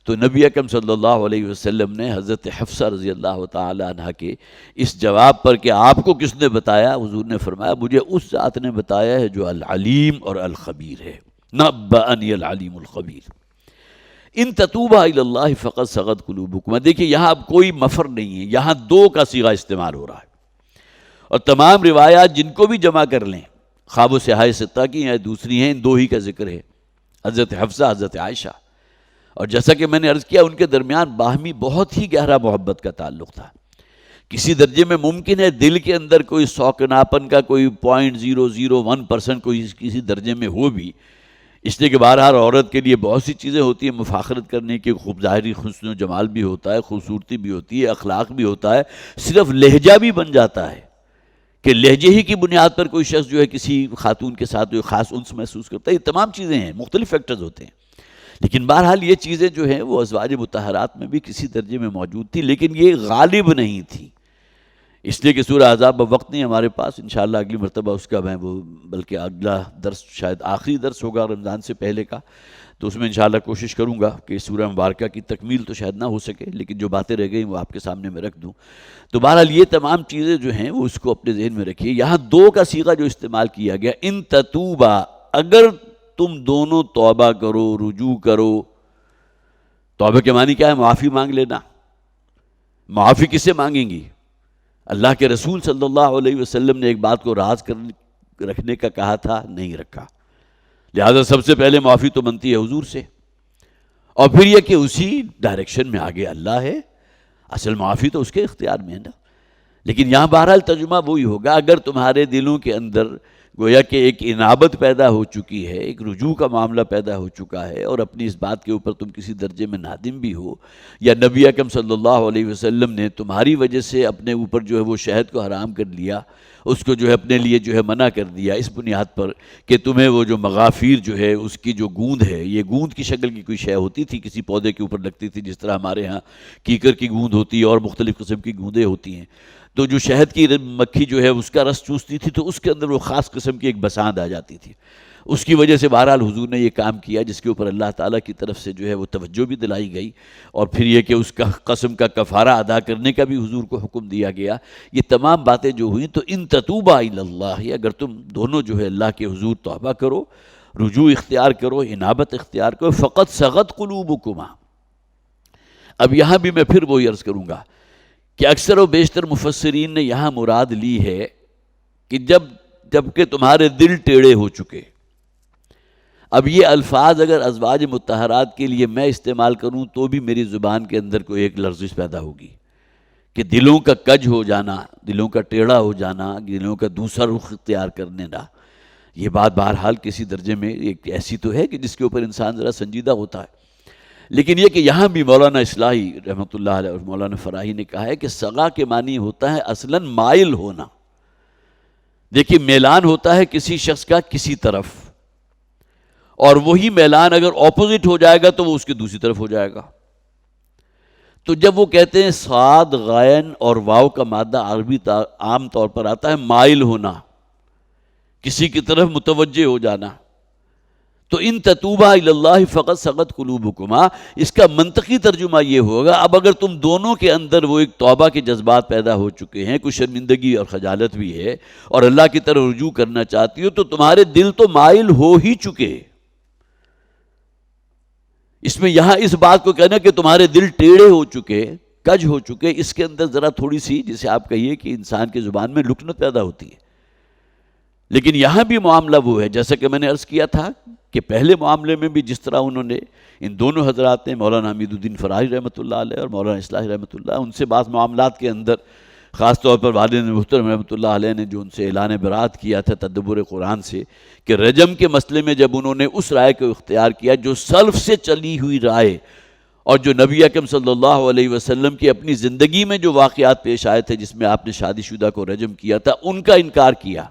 تو نبی اکرم صلی اللہ علیہ وسلم نے حضرت حفصہ رضی اللہ تعالی عنہ کے اس جواب پر کہ آپ کو کس نے بتایا، حضور نے فرمایا مجھے اس ذات نے بتایا ہے جو العلیم اور الخبیر ہے، نبأنی العلیم الخبیر۔ ان تتوبا الی اللہ فقد صغت قلوبکما، دیکھیے یہاں اب کوئی مفر نہیں ہے، یہاں دو کا صیغہ استعمال ہو رہا ہے، اور تمام روایات جن کو بھی جمع کر لیں، خواب و صحائے ستہ کی یا دوسری ہیں، ان دو ہی کا ذکر ہے، حضرت حفصہ، حضرت عائشہ، اور جیسا کہ میں نے عرض کیا ان کے درمیان باہمی بہت ہی گہرا محبت کا تعلق تھا. کسی درجے میں ممکن ہے دل کے اندر کوئی سوکناپن کا کوئی 0.001% کوئی کسی درجے میں ہو بھی، اس لیے کہ بہرحال عورت کے لیے بہت سی چیزیں ہوتی ہیں مفاخرت کرنے کی، خوب ظاہری حسن و جمال بھی ہوتا ہے، خوبصورتی بھی ہوتی ہے، اخلاق بھی ہوتا ہے، صرف لہجہ بھی بن جاتا ہے کہ لہجے ہی کی بنیاد پر کوئی شخص جو ہے کسی خاتون کے ساتھ کوئی خاص انس محسوس کرتا ہے. یہ تمام چیزیں ہیں، مختلف فیکٹرز ہوتے ہیں. لیکن بہرحال یہ چیزیں جو ہیں وہ ازواج مطہرات میں بھی کسی درجے میں موجود تھی، لیکن یہ غالب نہیں تھی. اس لیے کہ سورہ احزاب اب وقت نہیں ہمارے پاس، انشاءاللہ اگلی مرتبہ اس کا میں وہ بلکہ اگلا درس شاید آخری درس ہوگا رمضان سے پہلے کا، تو اس میں انشاءاللہ کوشش کروں گا کہ سورہ مبارکہ کی تکمیل تو شاید نہ ہو سکے، لیکن جو باتیں رہ گئیں وہ آپ کے سامنے میں رکھ دوں. تو بہرحال یہ تمام چیزیں جو ہیں وہ اس کو اپنے ذہن میں رکھیے. یہاں دو کا صیغہ جو استعمال کیا گیا، ان تتوبا، اگر تم دونوں توبہ کرو، رجوع کرو. توبہ کے معنی کیا ہے؟ معافی مانگ لینا. معافی کس سے مانگیں گی؟ اللہ کے رسول صلی اللہ علیہ وسلم نے ایک بات کو راز رکھنے کا کہا تھا، نہیں رکھا، لہذا سب سے پہلے معافی تو بنتی ہے حضور سے، اور پھر یہ کہ اسی ڈائریکشن میں آگے اللہ ہے، اصل معافی تو اس کے اختیار میں ہے نا. لیکن یہاں بہرحال ترجمہ وہی ہوگا، اگر تمہارے دلوں کے اندر گویا کہ ایک انابت پیدا ہو چکی ہے، ایک رجوع کا معاملہ پیدا ہو چکا ہے، اور اپنی اس بات کے اوپر تم کسی درجے میں نادم بھی ہو، یا نبی اکرم صلی اللہ علیہ وسلم نے تمہاری وجہ سے اپنے اوپر جو ہے وہ شہد کو حرام کر لیا، اس کو جو ہے اپنے لیے جو ہے منع کر دیا اس بنیاد پر کہ تمہیں وہ جو مغافیر جو ہے اس کی جو گوند ہے، یہ گوند کی شکل کی کوئی شے ہوتی تھی، کسی پودے کے اوپر لگتی تھی، جس طرح ہمارے ہاں کیکر کی گوند ہوتی ہے اور مختلف قسم کی گوندیں ہوتی ہیں. تو جو شہد کی مکھی جو ہے اس کا رس چوستی تھی تو اس کے اندر وہ خاص قسم کی ایک بساند آ جاتی تھی. اس کی وجہ سے بہرحال حضور نے یہ کام کیا جس کے اوپر اللہ تعالیٰ کی طرف سے جو ہے وہ توجہ بھی دلائی گئی، اور پھر یہ کہ اس کا قسم کا کفارہ ادا کرنے کا بھی حضور کو حکم دیا گیا. یہ تمام باتیں جو ہوئیں تو ان تتوبا الی اللہ، اگر تم دونوں جو ہے اللہ کے حضور توبہ کرو، رجوع اختیار کرو، انابت اختیار کرو، فقط صغت قلوبکما. اب یہاں بھی میں پھر وہی عرض کروں گا کہ اکثر و بیشتر مفسرین نے یہاں مراد لی ہے کہ جب کہ تمہارے دل ٹیڑھے ہو چکے. اب یہ الفاظ اگر ازواج مطہرات کے لیے میں استعمال کروں تو بھی میری زبان کے اندر کوئی ایک لرزش پیدا ہوگی کہ دلوں کا کج ہو جانا، دلوں کا ٹیڑھا ہو جانا، دلوں کا دوسرا رخ اختیار کرنے نہ. یہ بات بہرحال کسی درجے میں ایک ایسی تو ہے کہ جس کے اوپر انسان ذرا سنجیدہ ہوتا ہے. لیکن یہ کہ یہاں بھی مولانا اصلاحی رحمۃ اللہ علیہ اور مولانا فراہی نے کہا ہے کہ سغا کے معنی ہوتا ہے اصلاً مائل ہونا. دیکھیے میلان ہوتا ہے کسی شخص کا کسی طرف، اور وہی میلان اگر اپوزٹ ہو جائے گا تو وہ اس کی دوسری طرف ہو جائے گا. تو جب وہ کہتے ہیں صاد غین اور واو کا مادہ عربی عام طور پر آتا ہے مائل ہونا، کسی کی طرف متوجہ ہو جانا، تو ان تتوبا الی اللہ فقط صغت قلوبکما، اس کا منطقی ترجمہ یہ ہوگا اب اگر تم دونوں کے اندر وہ ایک توبہ کے جذبات پیدا ہو چکے ہیں، کچھ شرمندگی اور خجالت بھی ہے، اور اللہ کی طرف رجوع کرنا چاہتی ہو، تو تمہارے دل تو مائل ہو ہی چکے. اس میں یہاں اس بات کو کہنا کہ تمہارے دل ٹیڑھے ہو چکے، کج ہو چکے، اس کے اندر ذرا تھوڑی سی جسے آپ کہیے کہ انسان کی زبان میں لکنت پیدا ہوتی ہے. لیکن یہاں بھی معاملہ وہ ہے جیسا کہ میں نے عرض کیا تھا کہ پہلے معاملے میں بھی جس طرح انہوں نے ان دونوں حضرات نے، مولانا حمید الدین فراہی رحمۃ اللہ علیہ اور مولانا اصلاحی رحمۃ اللہ، ان سے بعض معاملات کے اندر خاص طور پر والد محترم رحمۃ اللہ علیہ نے جو ان سے اعلان برات کیا تھا تدبر قرآن سے، کہ رجم کے مسئلے میں جب انہوں نے اس رائے کو اختیار کیا جو سلف سے چلی ہوئی رائے، اور جو نبی اکرم صلی اللہ علیہ وسلم کی اپنی زندگی میں جو واقعات پیش آئے تھے جس میں آپ نے شادی شدہ کو رجم کیا تھا، ان کا انکار کیا.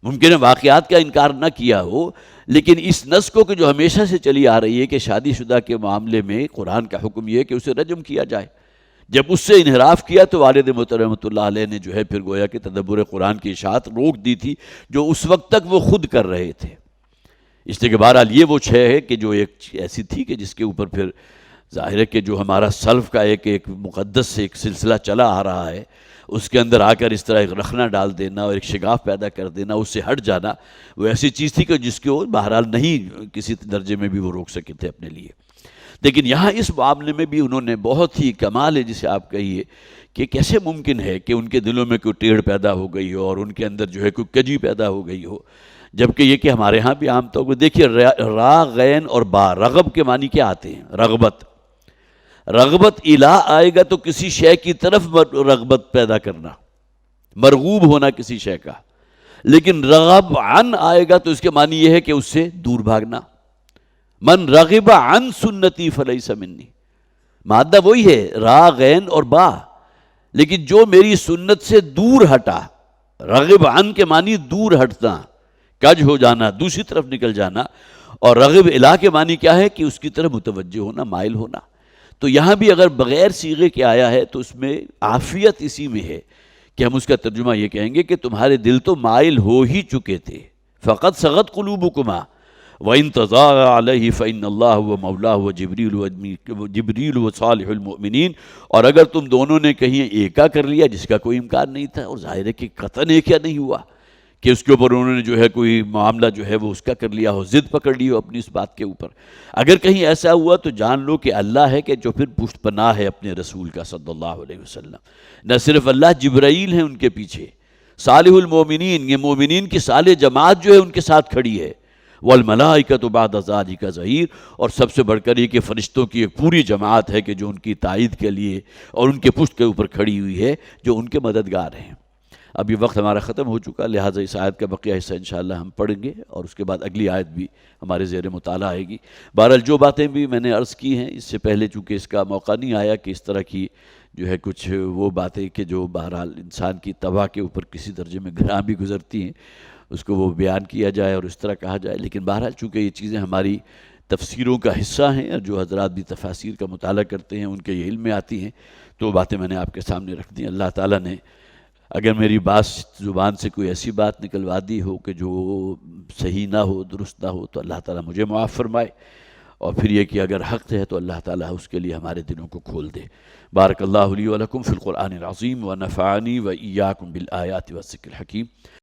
ممکن ہے واقعات کا انکار نہ کیا ہو، لیکن اس نص کو کہ جو ہمیشہ سے چلی آ رہی ہے کہ شادی شدہ کے معاملے میں قرآن کا حکم یہ ہے کہ اسے رجم کیا جائے، جب اس سے انحراف کیا تو والد محترم رحمۃ اللہ علیہ نے جو ہے پھر گویا کہ تدبر قرآن کی اشاعت روک دی تھی جو اس وقت تک وہ خود کر رہے تھے. اس لیے کہ بہرحال یہ وہ شے ہے کہ جو ایک ایسی تھی کہ جس کے اوپر پھر ظاہر ہے کہ جو ہمارا سلف کا ایک مقدس سے ایک سلسلہ چلا آ رہا ہے، اس کے اندر آ کر اس طرح ایک رخنہ ڈال دینا اور ایک شگاف پیدا کر دینا، اس سے ہٹ جانا، وہ ایسی چیز تھی کہ جس کو بہرحال نہیں کسی درجے میں بھی وہ روک سکے تھے اپنے لیے. لیکن یہاں اس معاملے میں بھی انہوں نے بہت ہی کمال ہے جسے آپ کہیے کہ کیسے ممکن ہے کہ ان کے دلوں میں کوئی ٹیڑھ پیدا ہو گئی ہو اور ان کے اندر جو ہے کوئی کجی پیدا ہو گئی ہو. جبکہ یہ کہ ہمارے ہاں بھی عام طور پر دیکھیے را غین اور با رغب کے معنی کیا آتے ہیں؟ رغبت. رغبت الہ آئے گا تو کسی شے کی طرف رغبت پیدا کرنا، مرغوب ہونا کسی شے کا. لیکن رغب عن آئے گا تو اس کے معنی یہ ہے کہ اس سے دور بھاگنا. من رغب عن سنتی فلیس منی. مادہ وہی ہے را غین اور با، لیکن جو میری سنت سے دور ہٹا. رغب عن کے معنی دور ہٹنا، کج ہو جانا، دوسری طرف نکل جانا. اور رغب الہ کے معنی کیا ہے؟ کہ اس کی طرف متوجہ ہونا، مائل ہونا. تو یہاں بھی اگر بغیر صیغے کے آیا ہے تو اس میں عافیت اسی میں ہے کہ ہم اس کا ترجمہ یہ کہیں گے کہ تمہارے دل تو مائل ہو ہی چکے تھے. فقط صغت قلوبکما وَإِن تَظَاهَرَ عَلَيْهِ فَإِنَّ اللَّهَ وَمَوْلَاهُ وَجِبْرِيلُ وَصَالِحُ الْمُؤْمِنِينَ. اور اگر تم دونوں نے کہیں ایکا کر لیا جس کا کوئی امکان نہیں تھا، اور ظاہر ہے کہ قطعاً ایکا نہیں ہوا کہ اس کے اوپر انہوں نے جو ہے کوئی معاملہ جو ہے وہ اس کا کر لیا ہو، ضد پکڑ لی ہو اپنی اس بات کے اوپر. اگر کہیں ایسا ہوا تو جان لو کہ اللہ ہے کہ جو پھر پشت پناہ ہے اپنے رسول کا صلی اللہ علیہ وسلم. نہ صرف اللہ، جبرائیل ہیں ان کے پیچھے، صالح المومنین، یہ مومنین کی صالح جماعت جو ہے ان کے ساتھ کھڑی ہے. والملائکۃ بعد ذلک ظہیر. اور سب سے بڑھ کر یہ کہ فرشتوں کی ایک پوری جماعت ہے کہ جو ان کی تائید کے لیے اور ان کے پشت کے اوپر کھڑی ہوئی ہے، جو ان کے مددگار ہیں. اب یہ وقت ہمارا ختم ہو چکا، لہٰذا اس آیت کا بقیہ حصہ انشاءاللہ ہم پڑھیں گے اور اس کے بعد اگلی آیت بھی ہمارے زیر مطالعہ آئے گی. بہرحال جو باتیں بھی میں نے عرض کی ہیں، اس سے پہلے چونکہ اس کا موقع نہیں آیا کہ اس طرح کی جو ہے کچھ وہ باتیں کہ جو بہرحال انسان کی طبع کے اوپر کسی درجے میں گراں بھی گزرتی ہیں، اس کو وہ بیان کیا جائے اور اس طرح کہا جائے. لیکن بہرحال چونکہ یہ چیزیں ہماری تفسیروں کا حصہ ہیں اور جو حضرات بھی تفاسیر کا مطالعہ کرتے ہیں ان کے یہ علم میں آتی ہیں، تو وہ باتیں میں نے آپ کے سامنے رکھ دی. اللہ تعالیٰ نے اگر میری بات زبان سے کوئی ایسی بات نکلوا دی ہو کہ جو صحیح نہ ہو، درست نہ ہو، تو اللہ تعالیٰ مجھے معاف فرمائے. اور پھر یہ کہ اگر حق ہے تو اللہ تعالیٰ اس کے لیے ہمارے دلوں کو کھول دے. بارک اللہ لی و لکم فی القرآن العظیم ونفعنی و ایاکم بالآیات والذکر الحکیم.